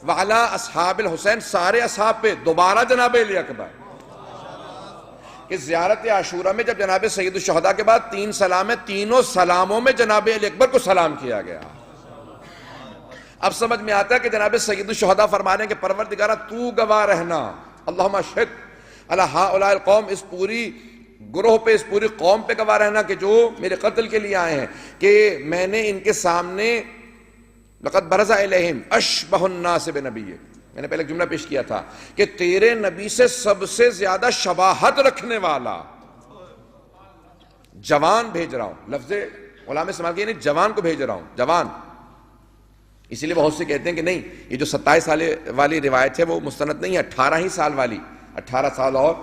وعلی اصحاب الحسین، سارے اصحاب پہ دوبارہ جناب علی اکبر۔ کہ زیارت عاشورہ میں جب جناب سید الشہداء کے بعد 3 سلام ہیں، تینوں سلاموں میں جناب علی اکبر کو سلام کیا گیا۔ اب سمجھ میں آتا ہے کہ جناب سید الشہداء فرما رہے ہیں کہ پروردگارہ تو گواہ رہنا، اللہم اشہد علی ہؤلاء القوم، اس پوری گروہ پہ، اس پوری قوم پہ گواہ رہنا کہ جو میرے قتل کے لیے آئے ہیں، کہ میں نے ان کے سامنے لقد برز الیہم اشبہ الناس بنبی، میں نے پہلے جملہ پیش کیا تھا کہ تیرے نبی سے سب سے زیادہ شباہت رکھنے والا جوان بھیج رہا ہوں۔ لفظ علماء استعمال کیا، نہیں جوان کو بھیج رہا ہوں، جوان۔ اسی لیے بہت سے کہتے ہیں کہ نہیں، یہ جو 27 سال والی روایت ہے وہ مستند نہیں ہے، 18 ہی سال والی، 18 سال اور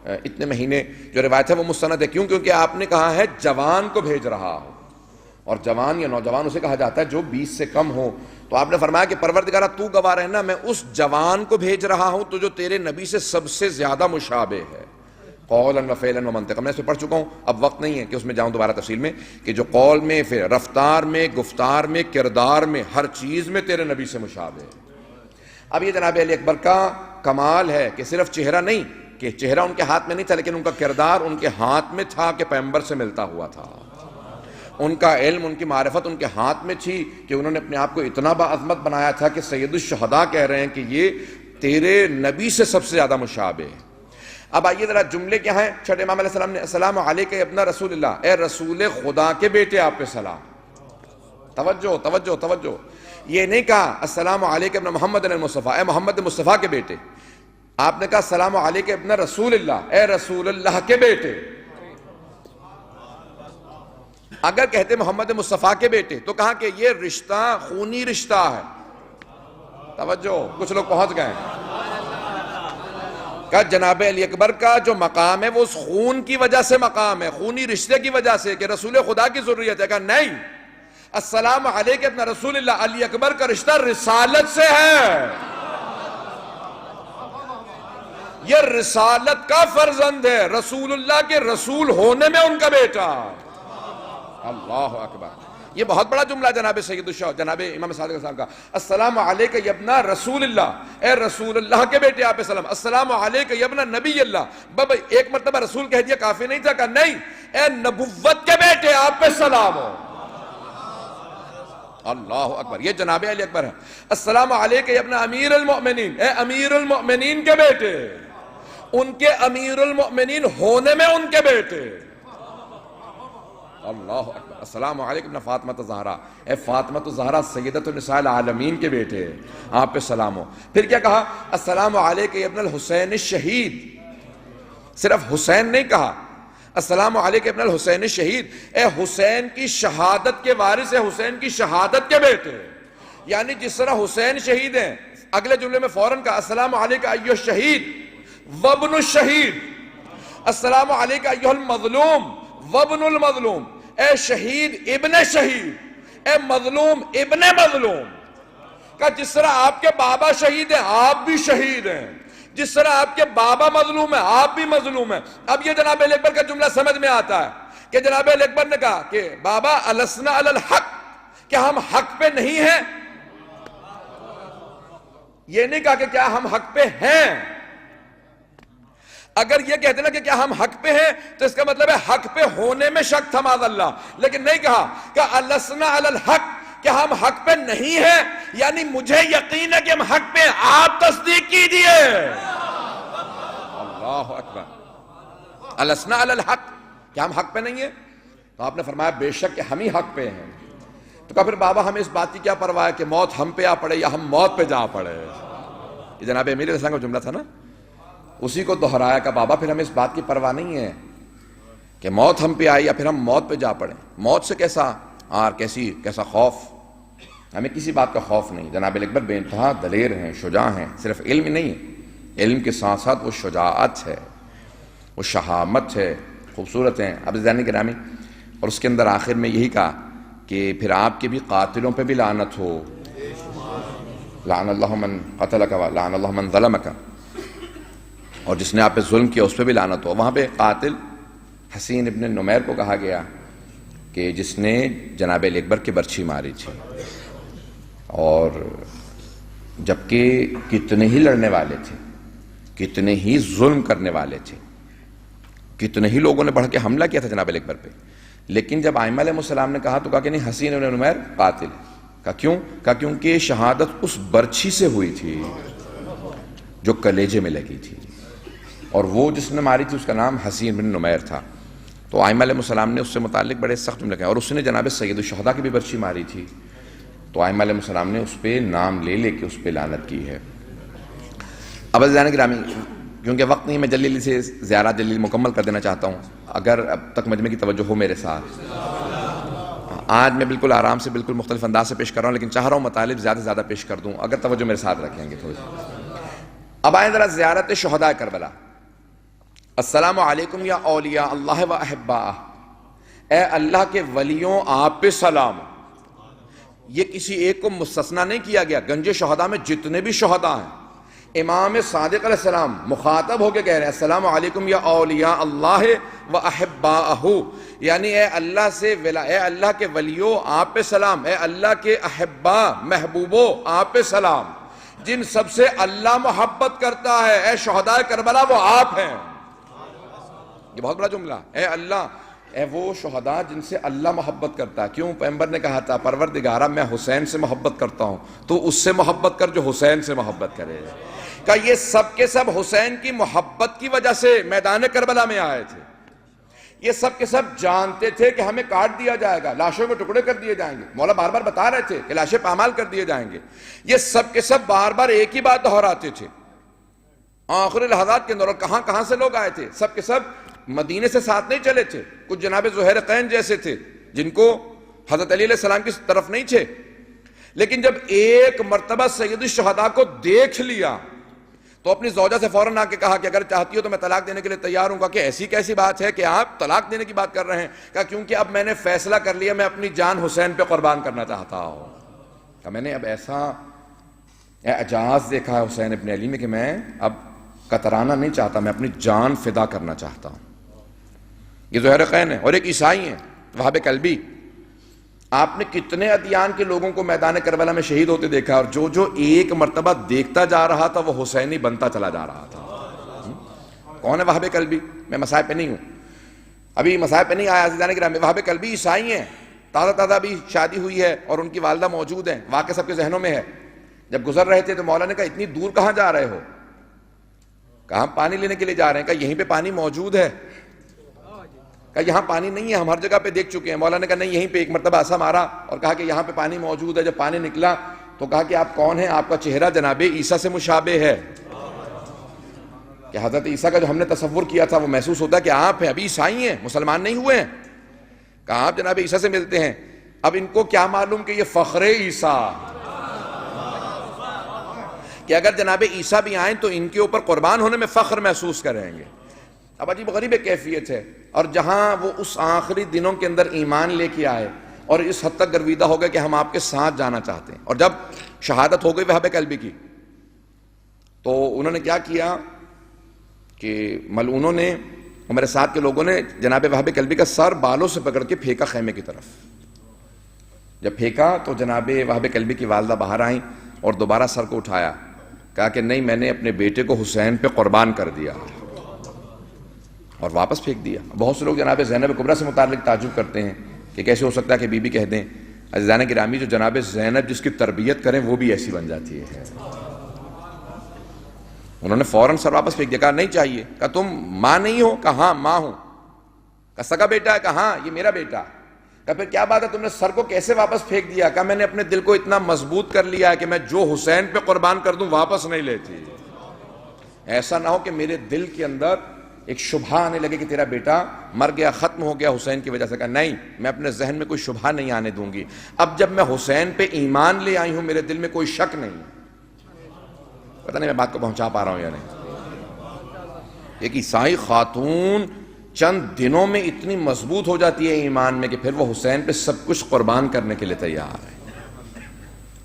اتنے مہینے جو روایت ہے وہ مستند ہے۔ کیوں؟ کیونکہ آپ نے کہا ہے جوان کو بھیج رہا ہوں، اور جوان یا نوجوان اسے کہا جاتا ہے جو 20 سے کم ہو۔ تو آپ نے فرمایا کہ پروردگارہ تو گواہ رہنا، میں اس جوان کو بھیج رہا ہوں تو جو تیرے نبی سے سب سے زیادہ مشابہ ہے، قولا و فعلا و منطقا۔ میں اس پہ پڑھ چکا ہوں، اب وقت نہیں ہے کہ اس میں جاؤں دوبارہ تفصیل میں، کہ جو قول میں، پھر رفتار میں، گفتار میں، کردار میں، ہر چیز میں تیرے نبی سے مشابہ ہے۔ اب یہ جناب علی اکبر کا کمال ہے کہ صرف چہرہ نہیں، کہ چہرہ ان کے ہاتھ میں نہیں تھا، لیکن ان کا کردار ان کے ہاتھ میں تھا کہ پیغمبر سے ملتا ہوا تھا۔ ان کا علم، ان کی معرفت ان کے ہاتھ میں تھی کہ انہوں نے اپنے آپ کو اتنا باعظمت بنایا تھا کہ سید الشہداء کہہ رہے ہیں کہ یہ تیرے نبی سے سب سے زیادہ مشابہ ہے۔ اب آئیے ذرا جملے کیا ہیں۔ چھٹے امام علیہ السلام نے السلام علیک ابن رسول اللہ، اے رسول خدا کے بیٹے آپ پہ سلام۔ توجہ توجہ توجہ، یہ نہیں کہا السلام علیک ابن محمد المصطفیٰ، اے محمد مصطفیٰ کے بیٹے۔ آپ نے کہا السلام علیک ابن رسول اللہ، اے رسول اللہ کے بیٹے۔ اگر کہتے محمد مصطفیٰ کے بیٹے تو کہا کہ یہ رشتہ خونی رشتہ ہے۔ توجہ، کچھ لوگ پہنچ گئے ہیں۔ کہ جناب علی اکبر کا جو مقام ہے وہ اس خون کی وجہ سے مقام ہے، خونی رشتے کی وجہ سے کہ رسول خدا کی ضروریت ہے۔ کہا نہیں، السلام علیک ابن رسول اللہ، علی اکبر کا رشتہ رسالت سے ہے، یہ رسالت کا فرزند ہے، رسول اللہ کے رسول ہونے میں ان کا بیٹا۔ اللہ اکبر، یہ بہت بڑا جملہ جناب سید الشہداء، جناب امام صادق علیہ السلام کا السلام علیک یا ابن رسول اللہ، اے رسول اللہ کے بیٹے آپ سلام، السلام علیک یا ابن نبی اللہ۔ بابا ایک مرتبہ رسول کہہ دیا کافی نہیں تھا، کہا نہیں، اے نبوت کے بیٹے آپ پہ سلام ہو۔ اللہ اکبر، یہ جناب علی اکبر ہے۔ السلام علیک یا ابن امیر المؤمنین، اے امیر المؤمنین کے بیٹے، ان کے امیر المؤمنین ہونے میں ان کے بیٹے۔ اللہ اکبر، السلام علیکم ابن فاطمہ الزہرا، اے فاطمہ الزہرا سیدۃ النساء العالمین کے بیٹے، آپ پہ سلام ہو۔ پھر کیا کہا؟ السلام علیک ابن الحسین الشہید، صرف حسین نہیں کہا، السلام علیک ابن الحسین الشہید، اے حسین کی شہادت کے وارث ہے، حسین کی شہادت کے بیٹے۔ یعنی جس طرح حسین شہید ہیں، اگلے جملے میں فوراً کہا السلام علیک ایھا الشہید وابن الشہید، السلام علیک ایھا المظلوم وابن المظلوم، اے شہید ابن شہید، اے مظلوم ابن مظلوم۔ کہ جس طرح آپ کے بابا شہید ہیں آپ بھی شہید ہیں، جس طرح آپ کے بابا مظلوم ہیں آپ بھی مظلوم ہیں۔ اب یہ جناب علی اکبر کا جملہ سمجھ میں آتا ہے کہ جناب علی اکبر نے کہا کہ بابا السنا علی الحق، کیا ہم حق پہ نہیں ہیں؟ یہ نہیں کہا کہ کیا ہم حق پہ ہیں۔ اگر یہ کہتے نا کہ کیا ہم حق پہ ہیں تو اس کا مطلب ہے حق پہ ہونے میں شک تھا معاذ اللہ، لیکن نہیں کہا کہ السنا علی الحق، کیا ہم حق پہ نہیں ہیں، یعنی مجھے یقین ہے کہ ہم حق پہ ہیں، آپ تصدیق کیجئے۔ السنا علی الحق، کیا ہم حق پہ نہیں ہیں؟ تو آپ نے فرمایا بے شک کہ ہم ہی حق پہ ہیں۔ تو کہا پھر بابا ہمیں اس بات کی کیا پرواہ ہے کہ موت ہم پہ آ پڑے یا ہم موت پہ جا پڑے؟ یہ جناب امیر علیہ السلام کا جملہ تھا نا، اسی کو دہرایا کہ بابا پھر ہمیں اس بات کی پرواہ نہیں ہے کہ موت ہم پہ آئی یا پھر ہم موت پہ جا پڑے۔ موت سے کیسا آر، کیسا خوف، ہمیں کسی بات کا خوف نہیں۔ جناب اکبر بے انتہا دلیر ہیں، شجاع ہیں، صرف علم نہیں ہے، علم کے ساتھ ساتھ وہ شجاعت ہے، وہ شہامت ہے، خوبصورت ہیں۔ اب عزیزان گرامی، اور اس کے اندر آخر میں یہی کہا کہ پھر آپ کے بھی قاتلوں پہ بھی لعنت ہو، لعن اللہ من قتلک و لعن اللہ من ظلمک، اور جس نے آپ پہ ظلم کیا اس پہ بھی لعنت ہو۔ وہاں پہ قاتل حسین ابن نمیر کو کہا گیا کہ جس نے جناب علی اکبر کی برچھی ماری تھی، اور جبکہ کتنے ہی لڑنے والے تھے، کتنے ہی ظلم کرنے والے تھے، کتنے ہی لوگوں نے بڑھ کے حملہ کیا تھا جناب علی اکبر پہ، لیکن جب ائمہ علیہ السلام نے کہا تو کہا کہ نہیں، حسین ابن نمیر قاتل ہے۔ کہا کیوں؟ کہا کیونکہ شہادت اس برچھی سے ہوئی تھی جو کلیجے میں لگی تھی، اور وہ جس نے ماری تھی اس کا نام حسین بن نمیر تھا۔ تو ائمہ علیہ السلام نے اس سے متعلق بڑے سخت جملے کہے، اور اس نے جناب سید الشہداء کی بھی برچھی ماری تھی، تو ائمہ علیہ السلام نے اس پہ نام لے کے اس پہ لعنت کی ہے۔ اب عزیزان گرامی، کیونکہ وقت نہیں، میں جلدی سے زیارات جلدی مکمل کر دینا چاہتا ہوں، اگر اب تک مجمع کی توجہ ہو میرے ساتھ۔ آج میں بالکل آرام سے، بالکل مختلف انداز سے پیش کر رہا ہوں، لیکن چاہ رہا ہوں مطالب زیادہ سے زیادہ پیش کر دوں، اگر توجہ میرے ساتھ رکھیں گے تھوڑی سی۔ اب آئیں ذرا زیارت شہداء کربلا۔ السلام علیکم یا اولیاء اللہ و احباء، اے اللہ کے ولیوں آپ پہ سلام۔ یہ کسی ایک کو مستثنیٰ نہیں کیا گیا، گنج شہداء میں جتنے بھی شہداء ہیں، امام صادق علیہ السلام مخاطب ہو کے کہہ رہے ہیں السلام علیکم یا اولیاء اللہ و احباءہ، یعنی اے اللہ سے اے اللہ کے ولیوں آپ پہ سلام، اے اللہ کے احباء محبوبوں آپ پہ سلام، جن سب سے اللہ محبت کرتا ہے، اے شہداء کربلا وہ آپ ہیں۔ یہ بہت بڑا جملہ، اے اللہ، اے وہ شہداء جن سے اللہ محبت کرتا ہے۔ کیوں؟ پیغمبر نے کہا تھا پروردگارہ میں حسین سے محبت کرتا ہوں، تو اس سے محبت کر جو حسین سے محبت کرے۔ کہ یہ سب کے سب حسین کی محبت کی وجہ سے میدان کربلا میں آئے تھے، یہ سب کے سب جانتے تھے کہ ہمیں کاٹ دیا جائے گا، لاشوں کے ٹکڑے کر دیے جائیں گے، مولا بار بار بتا رہے تھے کہ لاشیں پامال کر دیے جائیں گے۔ یہ سب کے سب بار بار ایک ہی بات دہراتے تھے آخری لحظات کے اندر، اور کہاں کہاں سے لوگ آئے تھے، سب کے سب مدینے سے ساتھ نہیں چلے تھے، کچھ جناب زہیر قین جیسے تھے جن کو حضرت علی علیہ السلام کی طرف نہیں تھے، لیکن جب ایک مرتبہ سید الشہداء کو دیکھ لیا تو اپنی زوجہ سے فوراً آ کے کہا کہ اگر چاہتی ہو تو میں طلاق دینے کے لیے تیار ہوں گا۔ کہ ایسی کیسی بات ہے کہ آپ طلاق دینے کی بات کر رہے ہیں؟ کہا کیونکہ اب میں نے فیصلہ کر لیا، میں اپنی جان حسین پہ قربان کرنا چاہتا ہوں۔ کہا میں نے اب ایسا اعجاز دیکھا ہے حسین ابن علی میں کہ میں اب کترانا نہیں چاہتا، میں اپنی جان فدا کرنا چاہتا ہوں۔ یہ زہیر قین ہے، اور ایک عیسائی ہیں وہاب کلبی۔ آپ نے کتنے ادیان کے لوگوں کو میدان کربلا میں شہید ہوتے دیکھا، اور جو جو ایک مرتبہ دیکھتا جا رہا تھا وہ حسینی بنتا چلا جا رہا تھا۔ کون ہے وہاب کلبی؟ میں مسائب پہ نہیں ہوں، ابھی مسائب پہ نہیں آیا عزیزان گرامی۔ وہاب کلبی عیسائی ہیں، تازہ تازہ بھی شادی ہوئی ہے، اور ان کی والدہ موجود ہیں، واقعہ سب کے ذہنوں میں ہے۔ جب گزر رہے تھے تو مولا نے کہا اتنی دور کہاں جا رہے ہو؟ کہا ہم پانی لینے کے لیے جا رہے ہیں۔ کہا یہیں پہ پانی موجود ہے؟ کہا یہاں پانی نہیں ہے، ہم ہر جگہ پہ دیکھ چکے ہیں۔ مولا نے کہا نہیں، یہیں پہ ایک مرتبہ ایسا مارا اور کہا کہ یہاں پہ پانی موجود ہے۔ جب پانی نکلا تو کہا کہ آپ کون ہیں؟ آپ کا چہرہ جناب عیسیٰ سے مشابہ ہے، کہ حضرت عیسیٰ کا جو ہم نے تصور کیا تھا وہ محسوس ہوتا ہے کہ آپ ہیں، ابھی عیسائی ہیں، مسلمان نہیں ہوئے ہیں۔ کہا آپ جناب عیسیٰ سے ملتے ہیں۔ اب ان کو کیا معلوم کہ یہ فخر عیسیٰ، کہ اگر جناب عیسیٰ بھی آئیں تو ان کے اوپر قربان ہونے میں فخر محسوس کریں گے۔ اب عجیب غریب کیفیت ہے، اور جہاں وہ اس آخری دنوں کے اندر ایمان لے کے آئے اور اس حد تک گرویدہ ہو گئے کہ ہم آپ کے ساتھ جانا چاہتے ہیں، اور جب شہادت ہو گئی وہاب کلبی کی تو انہوں نے کیا کیا کہ ملعونوں نے، ہمارے ساتھ کے لوگوں نے جناب وہاب کلبی کا سر بالوں سے پکڑ کے پھینکا خیمے کی طرف۔ جب پھینکا تو جناب وہاب کلبی کی والدہ باہر آئیں اور دوبارہ سر کو اٹھایا، کہا کہ نہیں، میں نے اپنے بیٹے کو حسین پہ قربان کر دیا، اور واپس پھینک دیا۔ بہت سے لوگ جناب زینب کبریٰ سے متعلق تعجب کرتے ہیں کہ کیسے ہو سکتا ہے کہ بی بی کہہ دیں۔ عزیزان گرامی، جو جناب زینب جس کی تربیت کریں وہ بھی ایسی بن جاتی ہے، انہوں نے فوراً سر واپس پھینک دیا، کہا نہیں چاہیے. کہا تم ماں نہیں ہو؟ کہا ہاں ماں ہوں. کہا سگا بیٹا ہے؟ کہا ہاں یہ میرا بیٹا. کہا پھر کیا بات ہے، تم نے سر کو کیسے واپس پھینک دیا؟ کہا میں نے اپنے دل کو اتنا مضبوط کر لیا ہے کہ میں جو حسین پہ قربان کر دوں واپس نہیں لیتی. ایسا نہ ہو کہ میرے دل کے اندر ایک شبہ آنے لگے کہ تیرا بیٹا مر گیا، ختم ہو گیا حسین کی وجہ سے. کہا نہیں، میں اپنے ذہن میں کوئی شبہ نہیں آنے دوں گی. اب جب میں حسین پہ ایمان لے آئی ہوں میرے دل میں کوئی شک نہیں. پتہ نہیں میں بات کو پہنچا پا رہا ہوں یا نہیں. ایک عیسائی خاتون چند دنوں میں اتنی مضبوط ہو جاتی ہے ایمان میں کہ پھر وہ حسین پہ سب کچھ قربان کرنے کے لیے تیار ہے.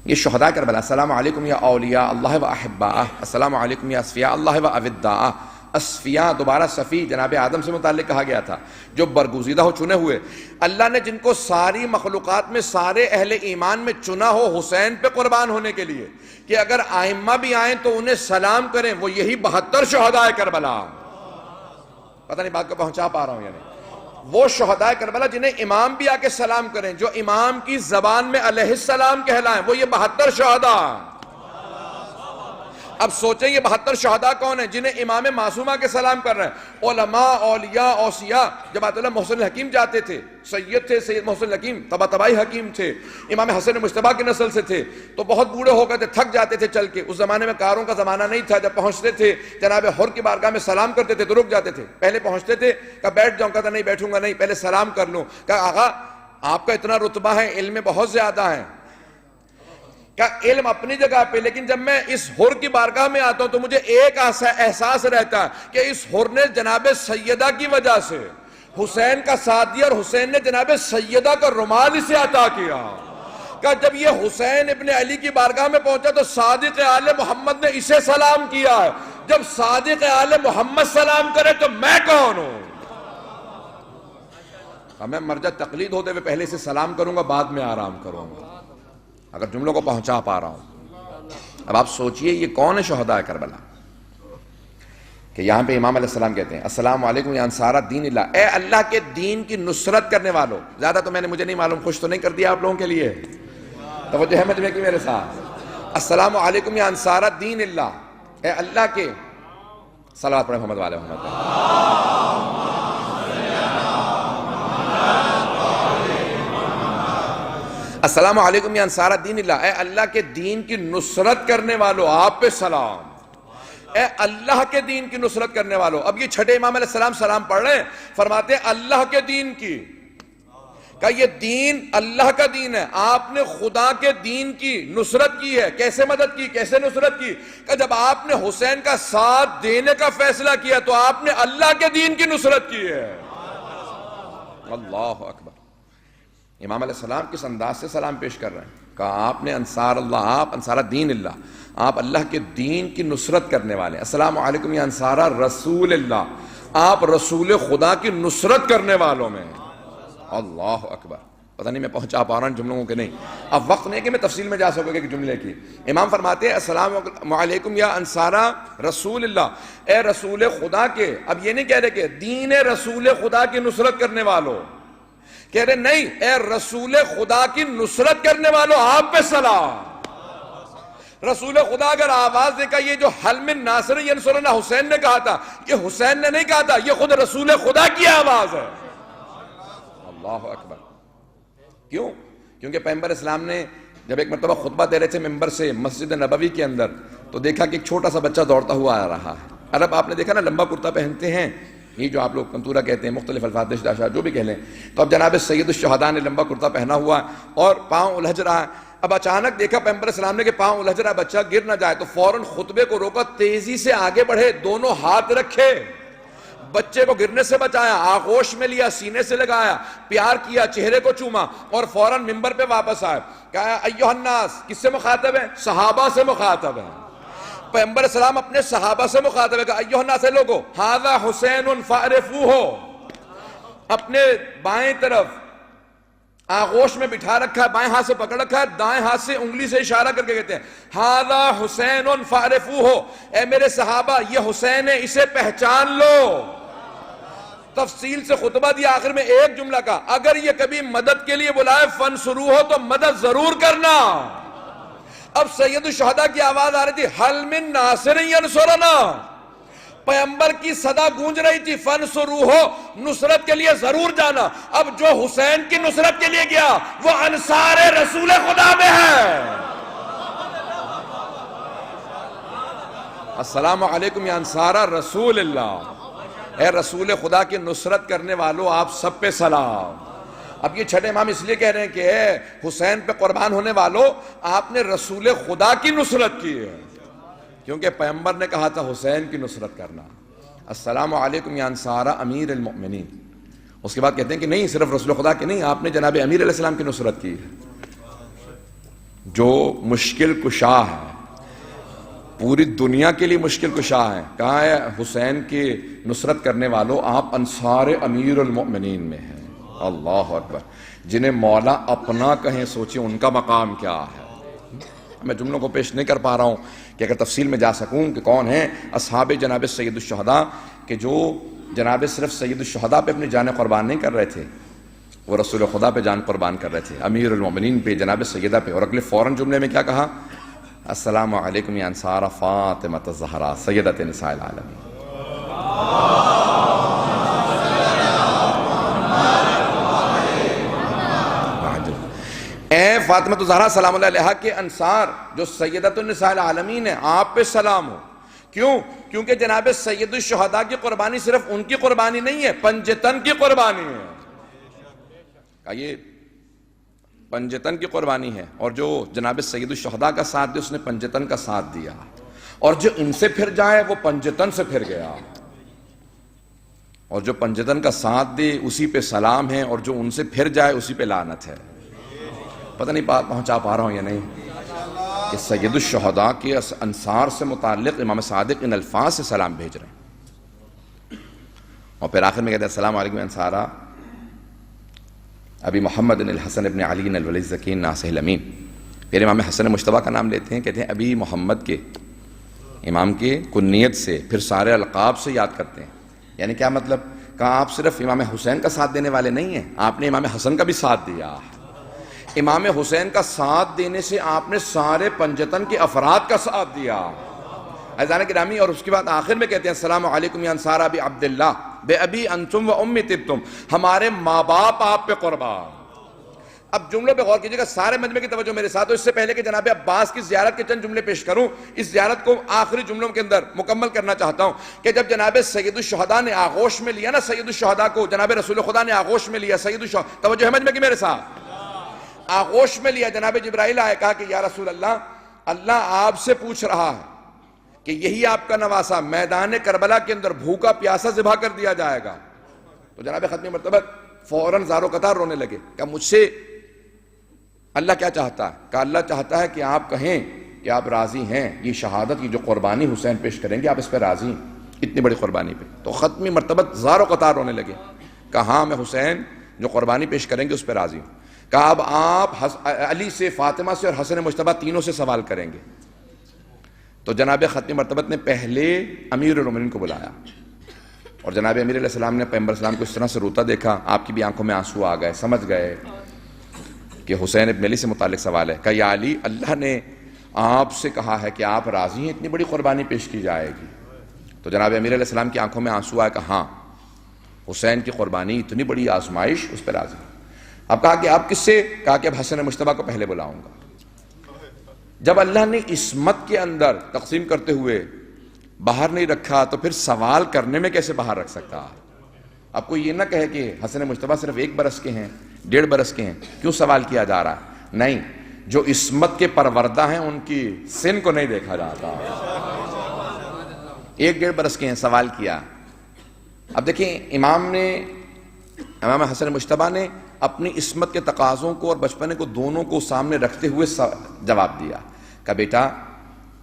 یہ شہداء کربلا. السلام علیکم یا اولیاء اللہ و احباء، السلام علیکم یا اصفیاء اللہ و اوداء. اصفیاء دوبارہ صفی جناب آدم سے متعلق کہا گیا تھا، جو برگزیدہ ہو، چنے ہوئے. اللہ نے جن کو ساری مخلوقات میں سارے اہل ایمان میں چنا ہو حسین پہ قربان ہونے کے لیے کہ اگر ائمہ بھی آئیں تو انہیں سلام کریں، وہ یہی 72 شہداء کربلا. پتہ نہیں بات کو پہنچا پا رہا ہوں یا نہیں. وہ شہداء کربلا جنہیں امام بھی آ کے سلام کریں، جو امام کی زبان میں علیہ السلام کہلائیں، وہ یہ 72 شہداء. اب سوچیں یہ 72 شہداء کون ہیں جنہیں امام معصومہ کے سلام کر رہے ہیں؟ علماء، اولیاء، اوصیاء. جب آیت اللہ محسن الحکیم جاتے تھے، سید تھے سید محسن الحکیم، طباطبائی حکیم تھے، امام حسن مجتبیٰ کی نسل سے تھے، تو بہت بوڑھے ہو گئے تھے، تھک جاتے تھے چل کے. اس زمانے میں کاروں کا زمانہ نہیں تھا. جب پہنچتے تھے جناب حر کی بارگاہ میں سلام کرتے تھے تو رک جاتے تھے. پہلے پہنچتے تھے، کہا بیٹھ جاؤں، کہا نہیں بیٹھوں گا نہیں، پہلے سلام کر لوں. کہا آقا آپ کا اتنا رتبہ ہے، علم میں بہت زیادہ ہے. کہ علم اپنی جگہ پہ، لیکن جب میں اس حر کی بارگاہ میں آتا ہوں تو مجھے ایک احساس رہتا ہے کہ اس حر نے جناب سیدہ کی وجہ سے حسین کا ساتھ دیا، اور حسین نے جناب سیدہ کا رومال اسے عطا کیا. کہ جب یہ حسین ابن علی کی بارگاہ میں پہنچا تو صادق آل محمد نے اسے سلام کیا ہے. جب صادق آل محمد سلام کرے تو میں کون ہوں؟ میں مرجع تقلید ہوتے ہوئے پہلے سے سلام کروں گا، بعد میں آرام کروں گا، اگر جملوں کو پہنچا پا رہا ہوں. اب آپ سوچئے یہ کون ہے شہداء کربلا کہ یہاں پہ امام علیہ السلام کہتے ہیں السلام علیکم یا انصار دین اللہ، اے اللہ کے دین کی نصرت کرنے والوں. زیادہ تو مجھے نہیں معلوم، خوش تو نہیں کر دیا آپ لوگوں کے لیے؟ توجہ ہے مجھ میں کی میرے ساتھ؟ السلام علیکم یا انصار دین اللہ، اے اللہ کے، صلوات پڑھیں محمد والے محمد. السلام علیکم یا انصار دین اللہ، اے اللہ کے دین کی نصرت کرنے والوں آپ پہ سلام. اے اللہ کے دین کی نصرت کرنے والوں. اب یہ چھٹے امام علیہ السلام سلام پڑھ رہے ہیں، فرماتے ہیں اللہ کے دین کی. کہ یہ دین اللہ کا دین ہے، آپ نے خدا کے دین کی نصرت کی ہے. کیسے مدد کی، کیسے نصرت کی؟ کہ جب آپ نے حسین کا ساتھ دینے کا فیصلہ کیا تو آپ نے اللہ کے دین کی نصرت کی ہے. اللہ اکبر. امام علیہ السلام کس انداز سے سلام پیش کر رہے ہیں؟ کہا آپ نے انصار اللہ، آپ انصار دین اللہ، آپ اللہ کے دین کی نصرت کرنے والے. السلام علیکم یا انصار رسول اللہ، آپ رسول خدا کی نصرت کرنے والوں میں. اللہ اکبر. پتہ نہیں میں پہنچا پا رہا ہوں جملوں کے نہیں، اب وقت نہیں کہ میں تفصیل میں جا سکوں گے کہ جملے کی. امام فرماتے ہیں السلام علیکم یا انصار رسول اللہ، اے رسول خدا کے. اب یہ نہیں کہہ رہے کہ دین رسول خدا کی نصرت کرنے والوں، کہہ رہے نہیں، اے رسول خدا کی نصرت کرنے والوں آپ پہ سلام. رسول خدا اگر آواز دے کا یہ جو حل من ناصر ینصرنا حسین نے کہا تھا، یہ حسین نے نہیں کہا تھا، یہ خود رسول خدا کی آواز ہے. اللہ اکبر. کیوں؟ کیونکہ پیغمبر اسلام نے جب ایک مرتبہ خطبہ دے رہے تھے ممبر سے مسجد نبوی کے اندر، تو دیکھا کہ ایک چھوٹا سا بچہ دوڑتا ہوا آ رہا ہے. عرب آپ نے دیکھا نا لمبا کرتا پہنتے ہیں، یہ جو آپ لوگ کنتورا کہتے ہیں، مختلف الفاظ دشداشا جو بھی کہہ لیں. تو اب جناب سید الشہداء نے لمبا کرتا پہنا ہوا اور پاؤں الجھ رہا ہے. اب اچانک دیکھا پیغمبر اسلام نے کہ پاؤں الجھ رہا ہے، بچہ گر نہ جائے، تو فوراً خطبے کو روکا، تیزی سے آگے بڑھے، دونوں ہاتھ رکھے، بچے کو گرنے سے بچایا، آغوش میں لیا، سینے سے لگایا، پیار کیا، چہرے کو چوما، اور فوراً ممبر پہ واپس آئے. کہا ایھا الناس، کس سے مخاطب ہے؟ صحابہ سے مخاطب ہے. پیغمبر اسلام اپنے صحابہ سے مخاطب ہے کہ ایھا الناس لوگو ھذا حسین فاعرفوہ. اپنے بائیں طرف آغوش میں بٹھا رکھا ہے، بائیں ہاتھ سے پکڑ رکھا ہے، دائیں ہاتھ سے انگلی سے اشارہ کر کے کہتے ہیں ھذا حسین فاعرفوہ، اے میرے صحابہ یہ حسین ہے، اسے پہچان لو. تفصیل سے خطبہ دیا، آخر میں ایک جملہ کا، اگر یہ کبھی مدد کے لیے بلائے فنصروہ تو مدد ضرور کرنا. اب سید الشہداء کی آواز آ رہی تھی حل من ناصر ینصرنا، پیغمبر کی صدا گونج رہی تھی فانصروہ، نصرت کے لیے ضرور جانا۔ اب جو حسین کی نصرت کے لیے گیا وہ انصار رسول خدا میں ہے۔ السلام علیکم یا انصار رسول اللہ، اے رسول خدا کی نصرت کرنے والوں آپ سب پہ سلام۔ اب یہ چھٹے امام اس لیے کہہ رہے ہیں کہ اے حسین پہ قربان ہونے والوں آپ نے رسول خدا کی نصرت کی ہے، کیونکہ پیغمبر نے کہا تھا حسین کی نصرت کرنا۔ السلام علیکم یا انصار امیر المؤمنین۔ اس کے بعد کہتے ہیں کہ نہیں صرف رسول خدا کی نہیں، آپ نے جناب امیر علیہ السلام کی نصرت کی ہے، جو مشکل کشا ہے، پوری دنیا کے لیے مشکل کشا ہے۔ کہا ہے حسین کی نصرت کرنے والوں آپ انصار امیر المؤمنین میں ہیں۔ اللہ اکبر، جنہیں مولا اپنا کہیں سوچیں ان کا مقام کیا ہے۔ میں جملوں کو پیش نہیں کر پا رہا ہوں کہ اگر تفصیل میں جا سکوں کہ کون ہیں اصحاب جناب سید الشہداء، کہ جو جناب صرف سید الشہداء پہ اپنی جانیں قربان نہیں کر رہے تھے، وہ رسول خدا پہ جان قربان کر رہے تھے، امیر المومنین پہ، جناب سیدہ پہ۔ اور اگلے فوراً جملے میں کیا کہا؟ السلام علیکم یا انصار فاطمہ الزہرا سیدۃ نساء العالمین۔ اے فاطمہ الزہرا سلام اللہ علیہا کے انصار جو سیدۃ النساء العالمین ہیں، آپ پہ سلام ہو۔ کیوں؟ کیونکہ جناب سید الشہداء کی قربانی صرف ان کی قربانی نہیں ہے، پنجتن کی قربانی ہے۔ یہ پنجتن کی قربانی ہے، اور جو جناب سید الشہداء کا ساتھ دے اس نے پنجتن کا ساتھ دیا، اور جو ان سے پھر جائے وہ پنجتن سے پھر گیا، اور جو پنجتن کا ساتھ دے اسی پہ سلام ہے، اور جو ان سے پھر جائے اسی پہ لعنت ہے۔ پتہ نہیں بات پہنچا پا رہا ہوں یا نہیں کہ سید الشہداء کے انصار سے متعلق امام صادق ان الفاظ سے سلام بھیج رہے ہیں، اور پھر آخر میں کہتے ہیں السلام علیکم انصارا ابی محمد الحسن ابن علی الولی الزکین ناصح الامین۔ پھر امام حسن مجتبیٰ کا نام لیتے ہیں، کہتے ہیں ابی محمد کے امام کے کنیت سے، پھر سارے القاب سے یاد کرتے ہیں۔ یعنی کیا مطلب؟ کہا آپ صرف امام حسین کا ساتھ دینے والے نہیں ہیں، آپ نے امام حسن کا بھی ساتھ دیا۔ امام حسین کا ساتھ دینے سے آپ نے سارے پنجتن کے افراد کا ساتھ دیا۔ عزیزان گرامی، اور اس کے بعد آخر میں کہتے ہیں السلام علیکم یا انصار ابی عبداللہ بے ابی انتم و امی طبتم، ہمارے ماں باپ آپ پہ قربان۔ اب جملوں پہ غور کیجئے گا، سارے مجمع کی توجہ میرے ساتھ ہو۔ اس سے پہلے کہ جناب عباس کی زیارت کے چند جملے پیش کروں، اس زیارت کو آخری جملوں کے اندر مکمل کرنا چاہتا ہوں کہ جب جناب سید الشہداء نے آغوش میں لیا نا، سید الشہداء کو جناب رسول خدا نے آغوش میں لیا، سید الشہداء، توجہ ہے مجمع کی میرے ساتھ، آغوش میں لیا، جناب جبرائیل آئے، کہا کہ یا رسول اللہ، اللہ آپ سے پوچھ رہا ہے کہ یہی آپ کا نواسہ میدان کربلا کے اندر بھوکا پیاسا ذبح کر دیا جائے گا۔ تو جناب ختمی مرتبہ فوراً زارو قطار رونے لگے، کہا مجھ سے اللہ کیا چاہتا ہے؟ کہا اللہ چاہتا ہے کہ آپ کہیں کہ آپ راضی ہیں، یہ شہادت کی جو قربانی حسین پیش کریں گے آپ اس پہ راضی ہیں، اتنی بڑی قربانی پہ۔ تو ختمی مرتبہ زارو قطار رونے لگے، کہا ہاں میں حسین جو قربانی پیش کریں گے اس پہ راضی ہوں۔ کہا اب آپ علی سے، فاطمہ سے اور حسن مجتبیٰ تینوں سے سوال کریں گے۔ تو جناب ختمی مرتبت نے پہلے امیر المومنین کو بلایا، اور جناب امیر علیہ السلام نے پیغمبر اسلام کو اس طرح سے روتا دیکھا، آپ کی بھی آنکھوں میں آنسو آ گئے، سمجھ گئے کہ حسین ابن علی سے متعلق سوال ہے۔ کہا یا علی، اللہ نے آپ سے کہا ہے کہ آپ راضی ہیں اتنی بڑی قربانی پیش کی جائے گی۔ تو جناب امیر علیہ السلام کی آنکھوں میں آنسو آئے، کہا ہاں حسین کی قربانی اتنی بڑی آزمائش، اس پہ راضی۔ اب کہا کہ آپ کس سے؟ کہا کہ اب حسن مجتبیٰ کو پہلے بلاؤں گا۔ جب اللہ نے عصمت کے اندر تقسیم کرتے ہوئے باہر نہیں رکھا تو پھر سوال کرنے میں کیسے باہر رکھ سکتا؟ اب کوئی یہ نہ کہے کہ حسن مجتبیٰ صرف 1 برس کے ہیں، 1.5 برس کے ہیں، کیوں سوال کیا جا رہا ہے؟ نہیں، جو عصمت کے پروردہ ہیں ان کی سن کو نہیں دیکھا جاتا۔ 1.5 برس کے ہیں، سوال کیا۔ اب دیکھیں امام حسن مجتبیٰ نے اپنی عصمت کے تقاضوں کو اور بچپنے کو دونوں کو سامنے رکھتے ہوئے جواب دیا کہ بیٹا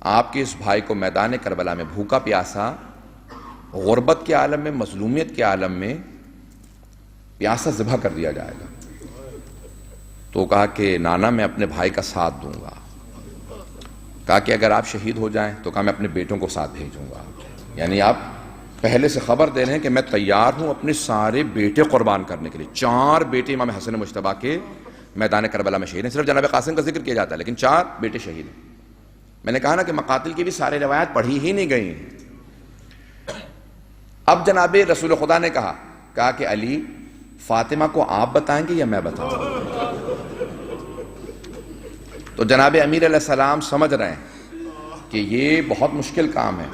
آپ کے اس بھائی کو میدان کربلا میں بھوکا پیاسا، غربت کے عالم میں، مظلومیت کے عالم میں پیاسا ذبح کر دیا جائے گا۔ تو کہا کہ نانا میں اپنے بھائی کا ساتھ دوں گا۔ کہا کہ اگر آپ شہید ہو جائیں تو کہا میں اپنے بیٹوں کو ساتھ بھیجوں گا، یعنی آپ پہلے سے خبر دے رہے ہیں کہ میں تیار ہوں اپنے سارے بیٹے قربان کرنے کے لیے۔ 4 بیٹے امام حسن مجتبیٰ کے میدان کربلا میں شہید ہیں، صرف جناب قاسم کا ذکر کیا جاتا ہے لیکن 4 بیٹے شہید ہیں۔ میں نے کہا نا کہ مقاتل کی بھی سارے روایات پڑھی ہی نہیں گئی ہیں۔ اب جناب رسول خدا نے کہا کہ علی فاطمہ کو آپ بتائیں گے یا میں بتاؤں؟ تو جناب امیر علیہ السلام سمجھ رہے ہیں کہ یہ بہت مشکل کام ہے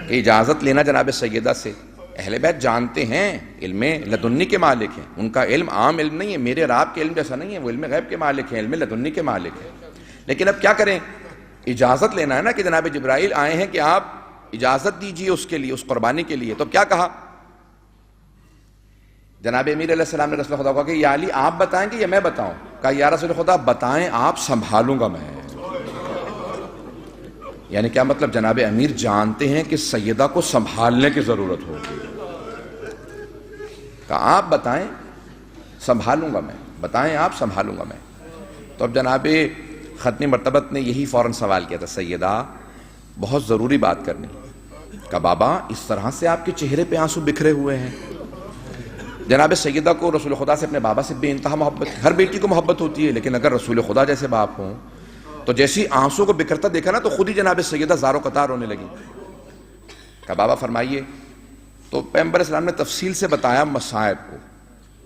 کہ اجازت لینا جناب سیدہ سے۔ اہل بیت جانتے ہیں علم لدنی کے مالک ہیں، ان کا علم عام علم نہیں ہے، میرے اور آپ کے علم جیسا نہیں ہے، وہ علم غیب کے مالک ہیں، علم لدنی کے مالک ہیں۔ لیکن اب کیا کریں؟ اجازت لینا ہے نا کہ جناب جبرائیل آئے ہیں کہ آپ اجازت دیجئے اس کے لیے، اس قربانی کے لیے۔ تو کیا کہا جناب امیر علیہ السلام نے رسول خدا کو کہا کہ یا علی آپ بتائیں گے یا میں بتاؤں؟ کہا یا رسول خدا بتائیں آپ، سنبھالوں گا میں۔ یعنی کیا مطلب؟ جناب امیر جانتے ہیں کہ سیدہ کو سنبھالنے کی ضرورت ہوگی۔ کہا آپ بتائیں سنبھالوں گا میں، بتائیں آپ سنبھالوں گا میں۔ تو اب جناب ختنی مرتبت نے یہی فوراً سوال کیا تھا، سیدہ بہت ضروری بات کرنی۔ کہا بابا اس طرح سے آپ کے چہرے پہ آنسو بکھرے ہوئے ہیں؟ جناب سیدہ کو رسول خدا سے اپنے بابا سے بے انتہا محبت، ہر بیٹی کو محبت ہوتی ہے، لیکن اگر رسول خدا جیسے باپ ہوں تو جیسی آنسو کو بکھرتا دیکھا نا تو خود ہی جناب سیدہ زارو قطار ہونے لگی۔ کہا بابا فرمائیے۔ تو پیغمبر اسلام نے تفصیل سے بتایا مصائب کو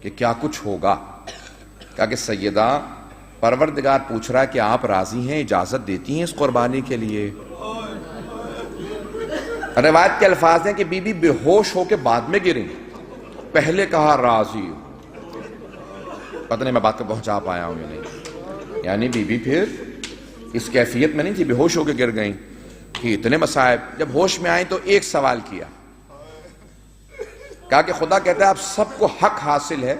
کہ کیا کچھ ہوگا۔ کہا کہ سیدہ پروردگار پوچھ رہا ہے کہ آپ راضی ہیں، اجازت دیتی ہیں اس قربانی کے لیے؟ روایت کے الفاظ ہیں کہ بی بی بے ہوش ہو کے بعد میں گریں، پہلے کہا راضی ہوں۔ پتہ نہیں میں بات کو پہنچا پایا ہوں یا نہیں۔ یعنی بی بی پھر اس کیفیت میں نہیں تھی، بے ہوش ہو کے گر گئیں کہ اتنے مصائب۔ جب ہوش میں آئیں تو ایک سوال کیا، کہا کہ خدا کہتا ہے آپ سب کو حق حاصل ہے،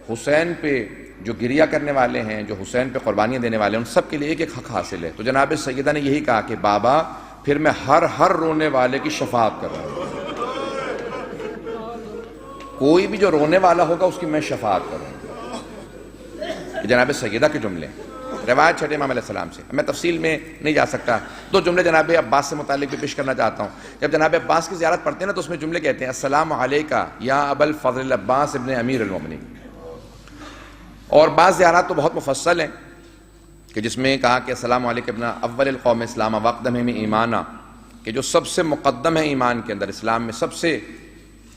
حسین پہ جو گریہ کرنے والے ہیں، جو حسین پہ قربانیاں دینے والے ہیں، ان سب کے لیے ایک ایک حق حاصل ہے۔ تو جناب سیدہ نے یہی کہا کہ بابا پھر میں ہر رونے والے کی شفاعت کر رہا ہوں، کوئی بھی جو رونے والا ہوگا اس کی میں شفاعت کروں گا۔ جناب سیدہ کے جملے روایت چھٹے امام علیہ السلام سے، میں تفصیل میں نہیں جا سکتا۔ دو جملے جناب عباس سے متعلق بھی پیش کرنا چاہتا ہوں۔ جب جناب عباس کی زیارت پڑھتے ہیں نا تو اس میں جملے کہتے ہیں السلام علیکہ یا ابا الفضل عباس ابن امیر المومنین۔ اور بعض زیارات تو بہت مفصل ہیں کہ جس میں کہا کہ السلام علیکم ابن اول القوم اسلام واقدمہم ایمانا، کہ جو سب سے مقدم ہے ایمان کے اندر، اسلام میں سب سے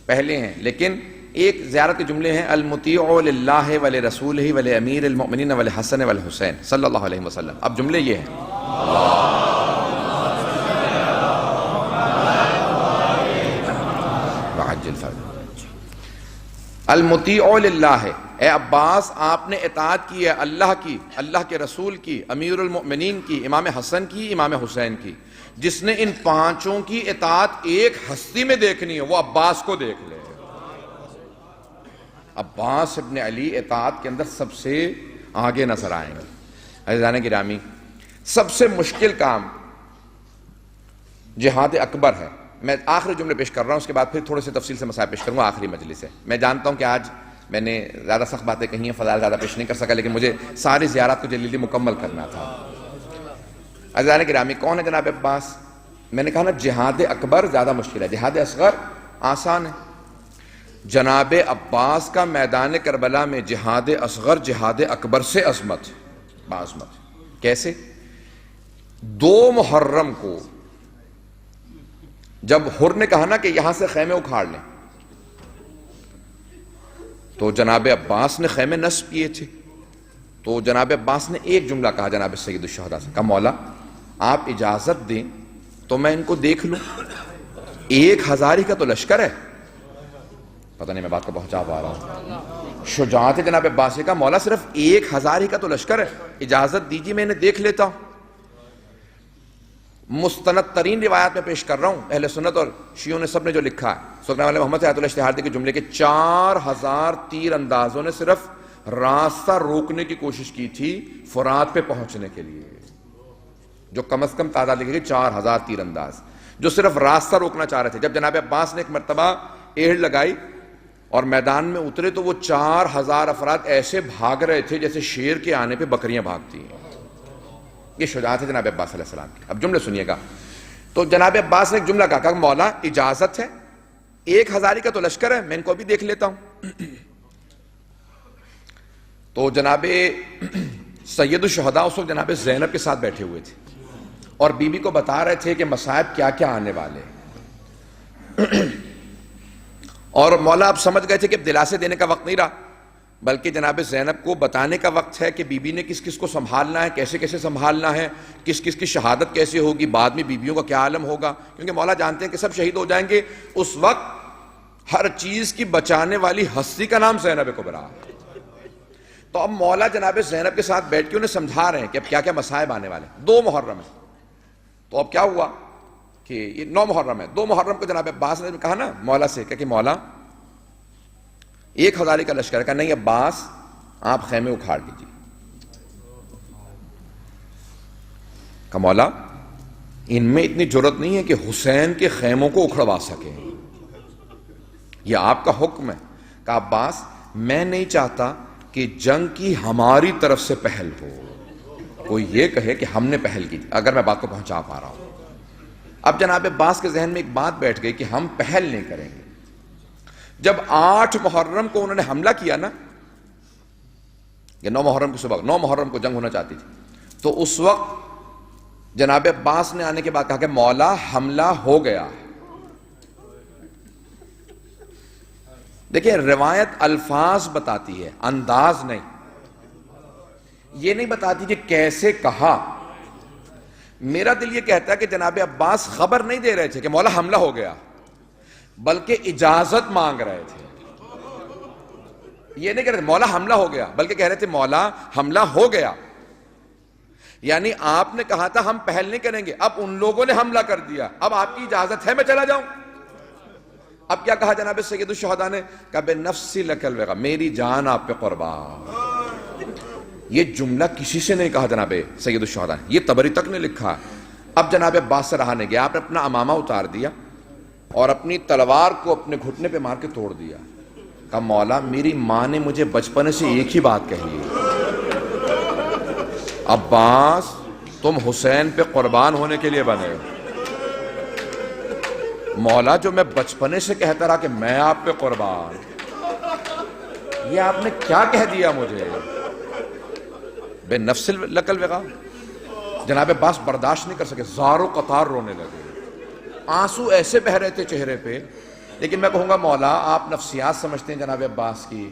پہلے ہیں۔ لیکن ایک زیارت کے جملے ہیں المطیع للہ ولرسولہ ولامیر المؤمنین ولحسن والحسین صلی اللہ علیہ وسلم۔ اب جملے یہ ہیں المطیع للہ، اے عباس آپ نے اطاعت کی ہے اللہ کی، اللہ کے رسول کی، امیر المؤمنین کی، امام حسن کی، امام حسین کی۔ جس نے ان پانچوں کی اطاعت ایک ہستی میں دیکھنی ہے وہ عباس کو دیکھ لے۔ عباس ابن علی اطاعت کے اندر سب سے آگے نظر آئیں گے۔ عزیزان گرامی، سب سے مشکل کام جہاد اکبر ہے۔ میں آخری جملے پیش کر رہا ہوں، اس کے بعد پھر تھوڑے سے تفصیل سے مسائل پیش کروں گا آخری مجلس سے۔ میں جانتا ہوں کہ آج میں نے زیادہ سخت باتیں کہی ہیں، فضائل زیادہ پیش نہیں کر سکا، لیکن مجھے ساری زیارات کو جلدی مکمل کرنا تھا۔ عزیزان گرامی، کون ہے جناب عباس؟ میں نے کہا نا جہاد اکبر زیادہ مشکل ہے، جہاد اصغر آسان ہے۔ جناب عباس کا میدان کربلا میں جہاد اصغر جہاد اکبر سے عظمت، بعظمت۔ کیسے؟ 2 محرم کو جب حر نے کہا نا کہ یہاں سے خیمے اکھاڑ لیں، تو جناب عباس نے خیمے نصب کیے تھے۔ تو جناب عباس نے ایک جملہ کہا جناب سید الشہداء سے، کہا مولا آپ اجازت دیں تو میں ان کو دیکھ لوں، 1000 ہی کا تو لشکر ہے۔ پتہ نہیں میں بات کو پہنچا پا رہا ہوں۔ شجاعت جناب عباس نے کہا مولا صرف 1000 ہی کا تو لشکر ہے، اجازت دیجیے میں انہیں دیکھ لیتا ہوں۔ مستند ترین روایات میں پیش کر رہا ہوں، اہل سنت اور شیعوں نے سب نے جو لکھا ہے، سکران والے محمد سے آیت اللہ اشتہاردی کے جملے کے 4000 تیر اندازوں نے صرف راستہ روکنے کی کوشش کی تھی فرات پہ پہنچنے کے لیے، جو کم از کم تعداد لکھی گئی 4000 تیر انداز جو صرف راستہ روکنا چاہ رہے تھے۔ جب جناب عباس نے ایک مرتبہ ایڑ لگائی اور میدان میں اترے تو وہ 4000 افراد ایسے بھاگ رہے تھے جیسے شیر کے آنے پہ بکریاں بھاگتی ہیں۔ یہ شجاعت ہے جناب عباس علیہ السلام کی۔ اب جملے سنیے گا۔ تو جناب عباس نے ایک جملہ کہا کہ مولا اجازت ہے، 1000 کا تو لشکر ہے، میں ان کو بھی دیکھ لیتا ہوں۔ تو جناب سید الشہداء اس وقت جناب زینب کے ساتھ بیٹھے ہوئے تھے۔ اور بی بی کو بتا رہے تھے کہ مصائب کیا کیا آنے والے ہیں۔ اور مولا اب سمجھ گئے تھے کہ دلاسے دینے کا وقت نہیں رہا، بلکہ جناب زینب کو بتانے کا وقت ہے کہ بی بی نے کس کس کو سنبھالنا ہے، کیسے کیسے سنبھالنا ہے، کس کس کی شہادت کیسے ہوگی، بعد میں بیویوں کا کیا عالم ہوگا، کیونکہ مولا جانتے ہیں کہ سب شہید ہو جائیں گے۔ اس وقت ہر چیز کی بچانے والی ہستی کا نام زینب کبریٰ ہے۔ تو اب مولا جناب زینب کے ساتھ بیٹھ کے انہیں سمجھا رہے ہیں کہ اب کیا کیا مصائب آنے والے ہیں۔ 2 محرم ہے، تو اب کیا ہوا کہ یہ 9 محرم ہے، 2 محرم کو جناب عباس نے کہا نا مولا سے کہ مولا 1000 کا لشکر کا نہیں، عباس آپ خیمے اکھاڑ دیجیے۔ کہ مولا ان میں اتنی جرت نہیں ہے کہ حسین کے خیموں کو اکھڑوا سکیں، یہ آپ کا حکم ہے۔ کہ عباس میں نہیں چاہتا کہ جنگ کی ہماری طرف سے پہل ہو، کوئی یہ کہے کہ ہم نے پہل کی، اگر میں بات کو پہنچا پا رہا ہوں۔ اب جناب عباس کے ذہن میں ایک بات بیٹھ گئی کہ ہم پہل نہیں کریں گے۔ جب 8 محرم کو انہوں نے حملہ کیا نا، یہ 9 محرم کی صبح 9 محرم کو جنگ ہونا چاہتی تھی، تو اس وقت جناب عباس نے آنے کے بعد کہا کہ مولا حملہ ہو گیا۔ دیکھیں روایت الفاظ بتاتی ہے، انداز نہیں، یہ نہیں بتاتی کہ کیسے کہا۔ میرا دل یہ کہتا ہے کہ جناب عباس خبر نہیں دے رہے تھے کہ مولا حملہ ہو گیا، بلکہ اجازت مانگ رہے تھے۔ یہ نہیں کہہ رہے تھے مولا حملہ ہو گیا، بلکہ کہہ رہے تھے مولا حملہ ہو گیا، یعنی آپ نے کہا تھا ہم پہل نہیں کریں گے، اب ان لوگوں نے حملہ کر دیا، اب آپ کی اجازت ہے میں چلا جاؤں۔ اب کیا کہا جناب سید الشہداء نے؟ کہ بے نفسی لک الوغا، میری جان آپ پہ قربان۔ یہ جملہ کسی سے نہیں کہا جناب سید الشہداء نے، یہ طبری تک نے لکھا۔ اب جناب عباس سے رہا نہیں گیا، آپ نے اپنا امامہ اتار دیا اور اپنی تلوار کو اپنے گھٹنے پہ مار کے توڑ دیا۔ کہا مولا میری ماں نے مجھے بچپنے سے ایک ہی بات کہی ہے، عباس تم حسین پہ قربان ہونے کے لیے بنے ہو۔ مولا جو میں بچپنے سے کہتا رہا کہ میں آپ پہ قربان، یہ آپ نے کیا کہہ دیا مجھے؟ بے نفس لک الوغا۔ جناب عباس برداشت نہیں کر سکے، زار و قطار رونے لگے، آنسو ایسے بہ رہے تھے چہرے پہ۔ لیکن میں کہوں گا مولا آپ نفسیات سمجھتے ہیں جناب عباس کی،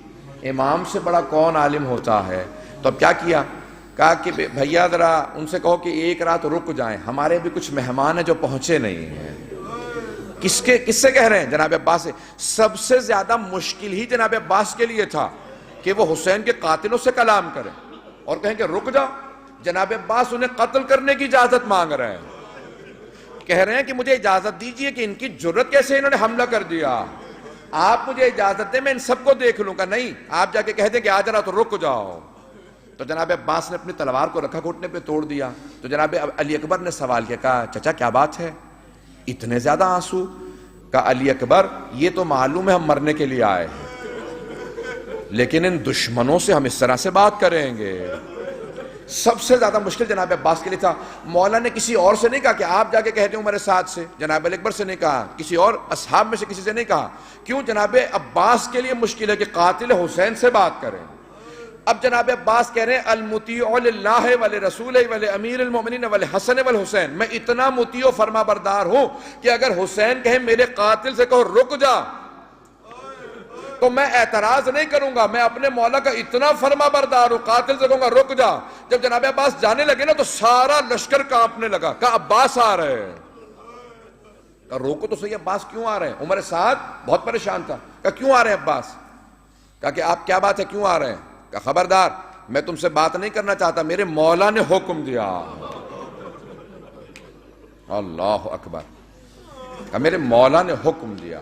امام سے بڑا کون عالم ہوتا ہے۔ تو اب کیا کیا؟ کہا کہ بھیا ذرا ان سے کہو کہ ایک رات رک جائیں، ہمارے بھی کچھ مہمان ہیں جو پہنچے نہیں ہیں۔ کس سے کہہ رہے ہیں؟ جناب عباس سے۔ سب سے زیادہ مشکل ہی جناب عباس کے لیے تھا کہ وہ حسین کے قاتلوں سے کلام کریں اور کہیں کہ رک جاؤ۔ جناب عباس انہیں قتل کرنے کی اجازت مانگ رہے ہیں، کہہ رہے ہیں کہ مجھے اجازت دیجئے کہ ان کی جرت کیسے انہوں نے حملہ کر دیا، آپ مجھے اجازت دیں میں ان سب کو دیکھ لوں گا۔ نہیں، آپ جا کے کہہ دیں کہ آج رہا تو رک جاؤ۔ تو جناب عباس نے اپنی تلوار کو رکھا گھٹنے پہ توڑ دیا۔ تو جناب علی اکبر نے سوال کیا، کہا چچا کیا بات ہے، اتنے زیادہ آنسو؟ کہا علی اکبر یہ تو معلوم ہے ہم مرنے کے لیے آئے ہیں، لیکن ان دشمنوں سے ہم اس طرح سے بات کریں گے۔ سب سے زیادہ مشکل جناب عباس کے لیے تھا۔ مولا نے کسی اور سے نہیں کہا کہ آپ جا کے کہتے ہوں میرے ساتھ سے، جناب علی اکبر سے نہیں کہا، کسی اور اصحاب میں سے کسی سے نہیں کہا۔ کیوں؟ جناب عباس کے لیے مشکل ہے کہ قاتل حسین سے بات کریں۔ اب جناب عباس کہہ رہے ہیں المطیع للہ ولرسولہ ولامیر المؤمنین ولحسن والحسین، میں اتنا مطیع و فرما بردار ہوں کہ اگر حسین کہے میرے قاتل سے کہو رک جا تو میں اعتراض نہیں کروں گا، میں اپنے مولا کا اتنا فرما بردار ہوں، قاتل سے کہوں گا رک جا۔ جب جناب عباس جانے لگے نا تو سارا لشکر کانپنے لگا، کہا عباس آ رہے ہیں۔ کہا روکو تو صحیح، عباس کیوں آ رہے ہیں؟ عمر سعد بہت پریشان تھا، کہا کیوں آ رہے ہیں عباس؟ کہا کہ آپ کیا بات ہے کیوں آ رہے ہیں؟ کہا خبردار میں تم سے بات نہیں کرنا چاہتا، میرے مولا نے حکم دیا۔ اللہ اکبر، کہا میرے مولا نے حکم دیا۔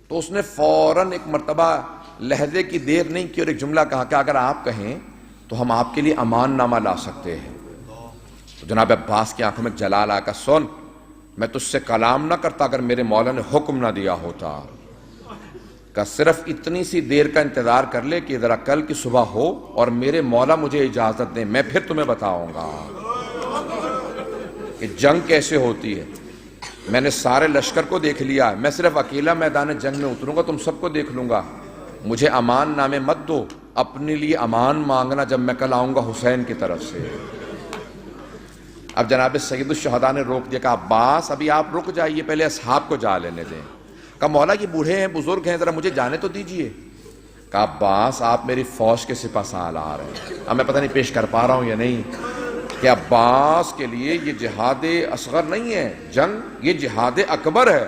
تو اس نے فوراً ایک مرتبہ لہجے کی دیر نہیں کی اور ایک جملہ کہا کہ اگر آپ کہیں تو ہم آپ کے لیے امان نامہ لا سکتے ہیں۔ تو جناب عباس کی آنکھوں میں جلال آیا، کہ سن میں تجھ سے کلام نہ کرتا اگر میرے مولا نے حکم نہ دیا ہوتا، کہ صرف اتنی سی دیر کا انتظار کر لے کہ ذرا کل کی صبح ہو اور میرے مولا مجھے اجازت دیں، میں پھر تمہیں بتاؤں گا کہ جنگ کیسے ہوتی ہے۔ میں نے سارے لشکر کو دیکھ لیا، میں صرف اکیلا میدان جنگ میں اتروں گا، تم سب کو دیکھ لوں گا، مجھے امان نامے مت دو، اپنے لیے امان مانگنا جب میں کل آؤں گا حسین کی طرف سے۔ اب جناب سید الشہداء نے روک دیا، کہا عباس ابھی آپ رک جائیے، پہلے اصحاب کو جا لینے دیں۔ کہا مولا یہ بوڑھے ہیں، بزرگ ہیں، ذرا مجھے جانے تو دیجئے۔ کہا عباس آپ میری فوج کے سپہ سالار ہیں، اب میں پتہ نہیں پیش کر پا رہا ہوں یا نہیں، کہ عباس کے لیے یہ جہاد اصغر نہیں ہے جنگ، یہ جہاد اکبر ہے،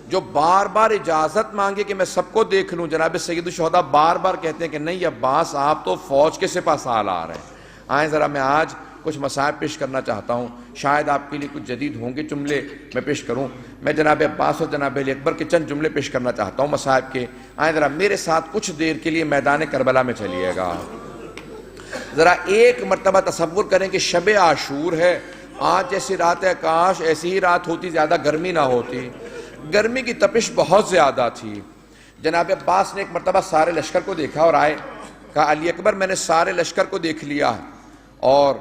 جو بار بار اجازت مانگے کہ میں سب کو دیکھ لوں۔ جناب سید الشہداء بار بار کہتے ہیں کہ نہیں عباس آپ تو فوج کے سپہ سالار ہیں۔ آئیں ذرا میں آج کچھ مصائب پیش کرنا چاہتا ہوں، شاید آپ کے لیے کچھ جدید ہوں گے جملے میں پیش کروں۔ میں جناب عباس اور جناب علی اکبر کے چند جملے پیش کرنا چاہتا ہوں مصائب کے۔ آئیں ذرا میرے ساتھ کچھ دیر کے لیے میدان کربلا میں چلیے گا۔ ذرا ایک مرتبہ تصور کریں کہ شب عاشور ہے، آج جیسی رات ہے کاش ایسی ہی رات ہوتی، زیادہ گرمی نہ ہوتی، گرمی کی تپش بہت زیادہ تھی۔ جناب عباس نے ایک مرتبہ سارے لشکر کو دیکھا اور آئے، کہا علی اکبر میں نے سارے لشکر کو دیکھ لیا ہے، اور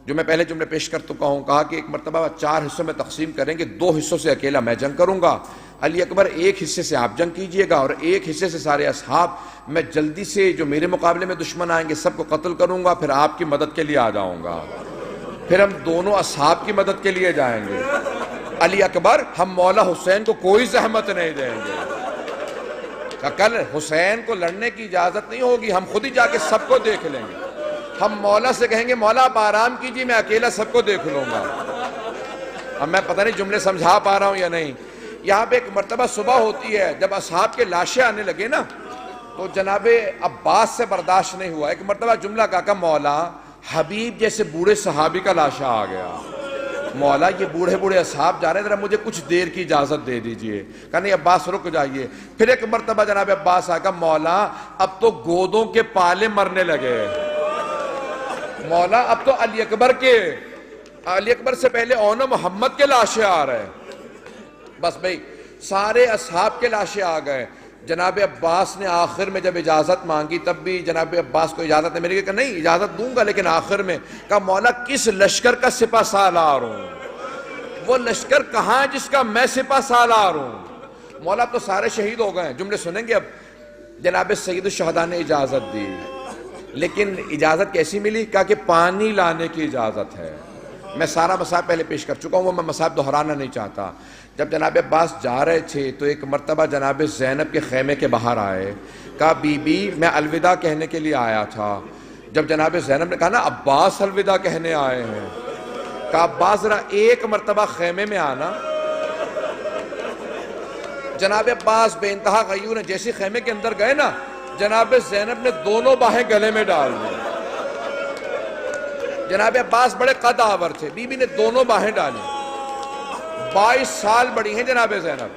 جو میں پہلے جملے پیش کر چکا ہوں، کہا کہ ایک مرتبہ 4 حصوں میں تقسیم کریں گے، 2 حصوں سے اکیلا میں جنگ کروں گا، علی اکبر 1 حصے سے آپ جنگ کیجئے گا اور 1 حصے سے سارے اصحاب۔ میں جلدی سے جو میرے مقابلے میں دشمن آئیں گے سب کو قتل کروں گا، پھر آپ کی مدد کے لیے آ جاؤں گا، پھر ہم دونوں اصحاب کی مدد کے لیے جائیں گے۔ علی اکبر ہم مولا حسین کو کوئی زحمت نہیں دیں گے، کہ کل حسین کو لڑنے کی اجازت نہیں ہوگی، ہم خود ہی جا کے سب کو دیکھ لیں گے۔ ہم مولا سے کہیں گے مولا آپ آرام کیجیے، میں اکیلا سب کو دیکھ لوں گا۔ اب میں پتہ نہیں جملے سمجھا پا رہا ہوں یا نہیں۔ یہاں پہ ایک مرتبہ صبح ہوتی ہے، جب اصحاب کے لاشیں آنے لگے نا تو جناب عباس سے برداشت نہیں ہوا، ایک مرتبہ جملہ کہا کہ مولا حبیب جیسے بوڑھے صحابی کا لاشا آ گیا، مولا یہ بوڑھے بوڑھے اصحاب جا رہے ہیں، ذرا مجھے کچھ دیر کی اجازت دے دیجئے۔ کہا نہیں عباس رک جائیے۔ پھر ایک مرتبہ جناب عباس آ کہا مولا اب تو گودوں کے پالے مرنے لگے، مولا اب تو علی اکبر سے پہلے اون محمد کے لاشیں آ رہے ہیں۔ بس بھئی سارے اصحاب کے لاشیں آ گئے۔ جناب عباس نے آخر میں جب اجازت مانگی تب بھی جناب عباس کو اجازت نہیں ملی، کہ نہیں اجازت دوں گا لیکن آخر میں۔ کہا مولا کس لشکر کا سپہ سالار ہوں، وہ لشکر کہاں جس کا میں سپہ سالار ہوں؟ مولا تو سارے شہید ہو گئے ہیں۔ جملے سنیں گے اب۔ جناب سید الشہداء نے اجازت دی، لیکن اجازت کیسی ملی؟ کہا کہ پانی لانے کی اجازت ہے۔ میں سارا مصائب پہلے پیش کر چکا ہوں، وہ میں مصائب دہرانا نہیں چاہتا۔ جب جناب عباس جا رہے تھے تو ایک مرتبہ جناب زینب کے خیمے کے باہر آئے، کہا بی بی میں الوداع کہنے کے لیے آیا تھا۔ جب جناب زینب نے کہا نا عباس الوداع کہنے آئے ہیں، کہا عباس ذرا ایک مرتبہ خیمے میں آنا۔ جناب عباس بے انتہا غیور ہیں، جیسے خیمے کے اندر گئے نا جناب زینب نے دونوں باہیں گلے میں ڈال دی۔ جناب عباس بڑے قد آور تھے، بی بی نے دونوں باہیں ڈالی۔ 22 سال بڑی ہیں جناب زینب۔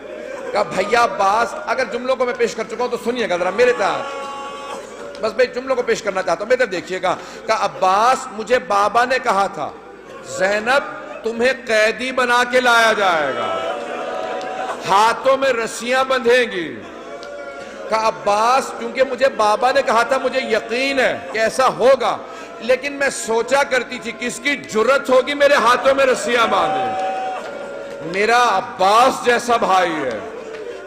کہا بھیا عباس، اگر جملوں کو میں پیش کر چکا ہوں تو سنیے گا ذرا میرے ساتھ، بس میں جملوں کو پیش کرنا چاہتا ہوں، میرے دیکھیے گا۔ کہا عباس مجھے بابا نے کہا تھا زینب تمہیں قیدی بنا کے لایا جائے گا، ہاتھوں میں رسیاں بندھیں گی۔ کہا عباس کیونکہ مجھے بابا نے کہا تھا مجھے یقین ہے کہ ایسا ہوگا، لیکن میں سوچا کرتی تھی کس کی جرت ہوگی میرے ہاتھوں میں رسیاں باندھے، میرا عباس جیسا بھائی ہے،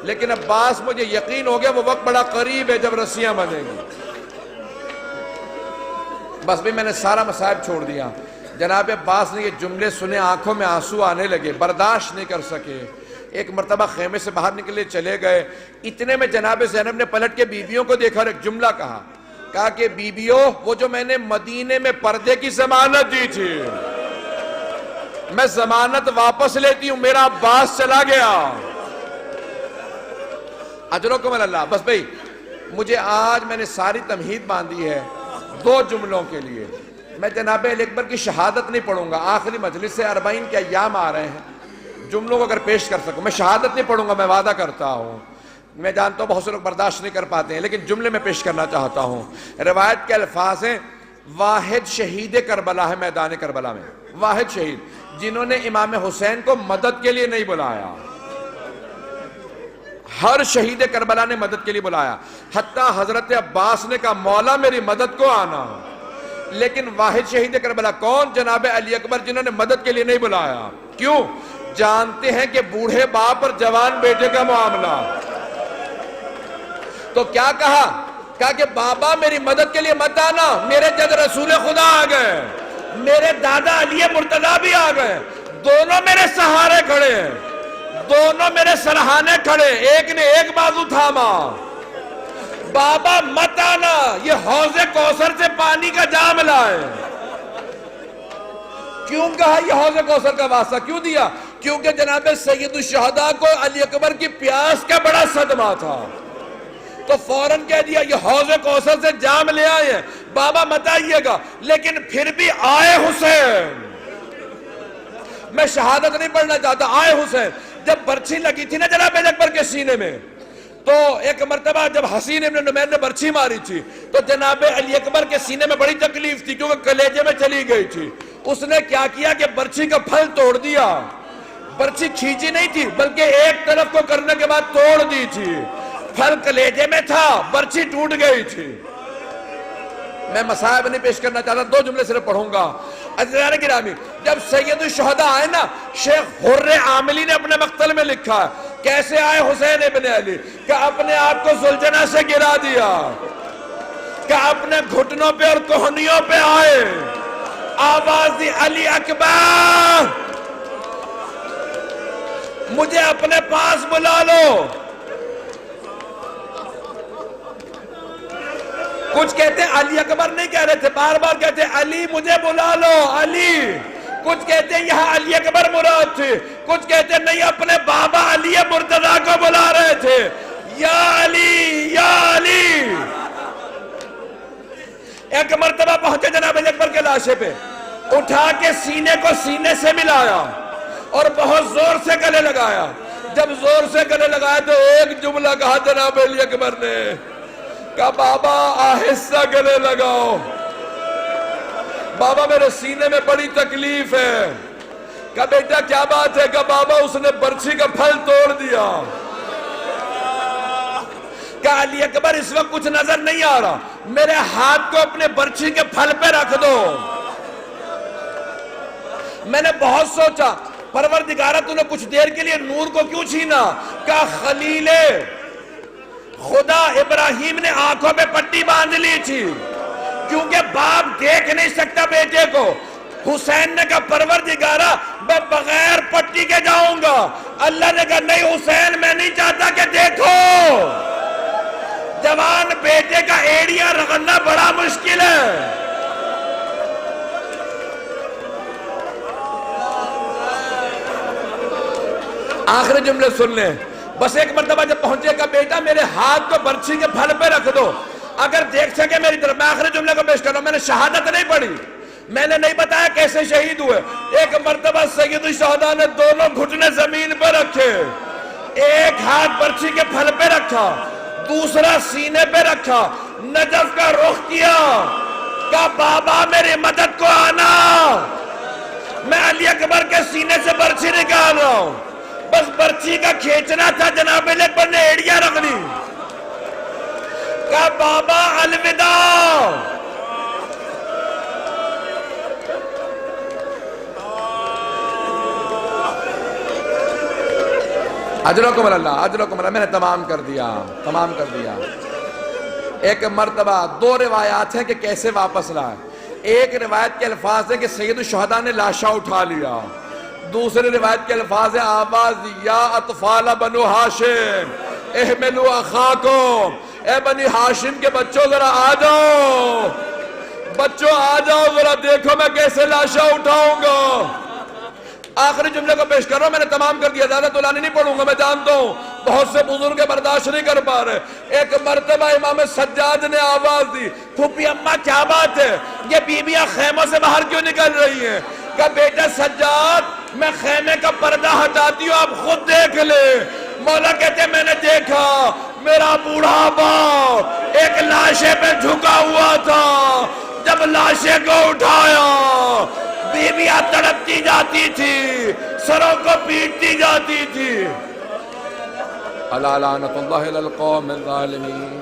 لیکن عباس مجھے یقین ہو گیا وہ وقت بڑا قریب ہے جب رسیاں بندھیں گی۔ بس بھی میں نے سارا مصائب چھوڑ دیا۔ جناب عباس نے یہ جملے سنے، آنکھوں میں آنسو آنے لگے، برداشت نہیں کر سکے۔ ایک مرتبہ خیمے سے باہر نکلے چلے گئے، اتنے میں جناب زینب نے پلٹ کے بیویوں کو دیکھا اور ایک جملہ کہا کہ بیویوں وہ جو میں نے مدینے میں پردے کی ضمانت دی تھی میں ضمانت واپس لیتی ہوں، میرا عباس چلا گیا، اجرکم اللہ۔ بس بھئی مجھے آج میں نے ساری تمہید باندھی ہے 2 جملوں کے لیے۔ میں جناب علی اکبر کی شہادت نہیں پڑھوں گا، آخری مجلس سے 40 کے ایام آ رہے ہیں، جملوں کو اگر پیش کر سکوں میں شہادت نہیں پڑھوں گا، میں وعدہ کرتا ہوں۔ میں جانتا ہوں بہت سے لوگ برداشت نہیں کر پاتے ہیں، لیکن جملے میں پیش کرنا چاہتا ہوں۔ روایت کے الفاظ ہیں واحد شہید کربلا ہے میدان کربلا میں، واحد شہید جنہوں نے امام حسین کو مدد کے لیے نہیں بلایا، ہر شہید کربلا نے مدد کے لیے بلایا، حتیٰ حضرت عباس نے کہا مولا میری مدد کو آنا، لیکن واحد شہید کربلا کون؟ جناب علی اکبر، جنہوں نے مدد کے لیے نہیں بلایا۔ کیوں؟ جانتے ہیں کہ بوڑھے باپ اور جوان بیٹے کا معاملہ۔ تو کیا کہا کہ بابا میری مدد کے لیے مت آنا، میرے جد رسول خدا آ گئے، میرے دادا علی مرتضیٰ بھی آ گئے، دونوں میرے سہارے کھڑے ہیں، دونوں میرے سرہانے کھڑے، ایک نے ایک بازو تھاما، بابا مت آنا، یہ حوض کوثر سے پانی کا جام لائے۔ کیوں کہا یہ حوض کوثر کا واسطہ کیوں دیا؟ کیونکہ جناب سید الشہداء کو علی اکبر کی پیاس کا بڑا صدمہ تھا، تو فوراً کہہ دیا یہ حوض کوثر سے جام لے آئے ہیں، بابا مت آئیے گا، لیکن پھر بھی آئے حسین، میں شہادت نہیں پڑھنا چاہتا، آئے حسین۔ جب برچھی لگی تھی نا جناب اکبر کے سینے میں، تو ایک مرتبہ جب حسین ابن نمیر نے برچھی ماری تھی تو جناب علی اکبر کے سینے میں بڑی تکلیف تھی، کیونکہ کلیجے میں چلی گئی تھی۔ اس نے کیا کیا کہ برچھی کا پھل توڑ دیا، برچھی کھینچی نہیں تھی بلکہ ایک طرف کو کرنے کے بعد توڑ دی تھی، پھل کلیجے میں تھا، برچھی ٹوٹ گئی تھی۔ میں مصائب نہیں پیش کرنا چاہتا، دو جملے صرف پڑھوں گا۔ عزیزان گرامی، جب سید الشہداء آئے نا، شیخ حر عاملی نے اپنے مقتل میں لکھا کیسے آئے حسین ابن علی، کہ اپنے آپ کو زلجنہ سے گرا دیا، کہ اپنے گھٹنوں پہ اور کوہنیوں پہ آئے، آواز دی علی اکبر مجھے اپنے پاس بلا لو۔ کچھ کہتے ہیں علی اکبر نہیں کہہ رہے تھے، بار بار کہتے ہیں علی مجھے بلا لو، علی۔ کچھ کہتے ہیں یہاں علی اکبر مراد تھے، کچھ کہتے ہیں نہیں اپنے بابا علی مرتضیٰ کو بلا رہے تھے، یا علی یا علی۔ ایک مرتبہ پہنچے جناب علی اکبر کے لاشے پہ، اٹھا کے سینے کو سینے سے ملایا اور بہت زور سے گلے لگایا۔ جب زور سے گلے لگایا تو ایک جملہ کہا جناب علی اکبر نے، کہا بابا آہستہ گلے لگاؤ، بابا میرے سینے میں بڑی تکلیف ہے۔ کہا بیٹا کیا بات ہے؟ کہا بابا اس نے برچھی کا پھل توڑ دیا۔ کہا علی اکبر اس وقت کچھ نظر نہیں آ رہا، میرے ہاتھ کو اپنے برچھی کے پھل پہ رکھ دو۔ میں نے بہت سوچا پروردگارہ تو نے کچھ دیر کے لیے نور کو کیوں چھینا؟ کہا خلیل خدا ابراہیم نے آنکھوں پہ پٹی باندھ لی تھی، کیونکہ باپ دیکھ نہیں سکتا بیٹے کو۔ حسین نے کہا پروردگارہ میں بغیر پٹی کے جاؤں گا۔ اللہ نے کہا نہیں حسین میں نہیں چاہتا کہ دیکھو، جوان بیٹے کا ایڑیا رگڑنا بڑا مشکل ہے۔ آخری جملے سن لیں، بس ایک مرتبہ جب پہنچے گا بیٹا میرے ہاتھ کو برچھی کے پھل پہ رکھ دو، اگر دیکھ سکے میری طرف۔ میں آخری جملے کو پیش کر رہا ہوں، میں نے شہادت نہیں پڑھی، میں نے نہیں بتایا کیسے شہید ہوئے۔ ایک مرتبہ سید الشہداء نے دونوں گھٹنے زمین پہ رکھے، ایک ہاتھ برچھی کے پھل پہ رکھا، دوسرا سینے پہ رکھا، نجف کا رخ کیا، کہا بابا میری مدد کو آنا، میں علی اکبر کے سینے سے برچھی نکال رہا ہوں۔ بس برچھی کا کھینچنا تھا، جناب علی اکبر نے ایڑیاں رکھ لی، کہا بابا الوداع۔ اجرکم اللہ، اجرکم اللہ۔ میں نے تمام کر دیا۔ ایک مرتبہ دو روایات ہیں کہ کیسے واپس لائے۔ ایک روایت کے الفاظ ہیں کہ سید الشہداء نے لاشا اٹھا لیا، دوسری روایت کے الفاظ ہیں آواز دی یا اطفال بنو ہاشم احملوا اخاکم، اے بنی ہاشم کے بچوں ذرا آ جاؤ، بچوں آ جاؤ ذرا دیکھو میں کیسے لاشا اٹھاؤں گا۔ آخری جملے کو پیش کر رہا ہوں، میں نے تمام کر دیا، زیادہ طولانی نہیں پڑھوں گا، میں جانتا ہوں بہت سے بزرگ برداشت نہیں کر پا رہے۔ ایک مرتبہ امام سجاد نے آواز دی، پھوپھی اماں کیا بات ہے، یہ بیویاں خیموں سے باہر کیوں نکل رہی ہیں؟ کہا بیٹا سجاد میں خیمے کا پردہ ہٹاتی ہوں، آپ خود دیکھ لے۔ مولا کہتے ہیں میں نے دیکھا، میرا بوڑھا باپ ایک لاشے پہ جھکا ہوا تھا، جب لاشے کو اٹھایا بیویاں تڑپتی جاتی تھی، سروں کو پیٹتی جاتی تھی۔ الا لعنت اللہ علی القوم الظالمین۔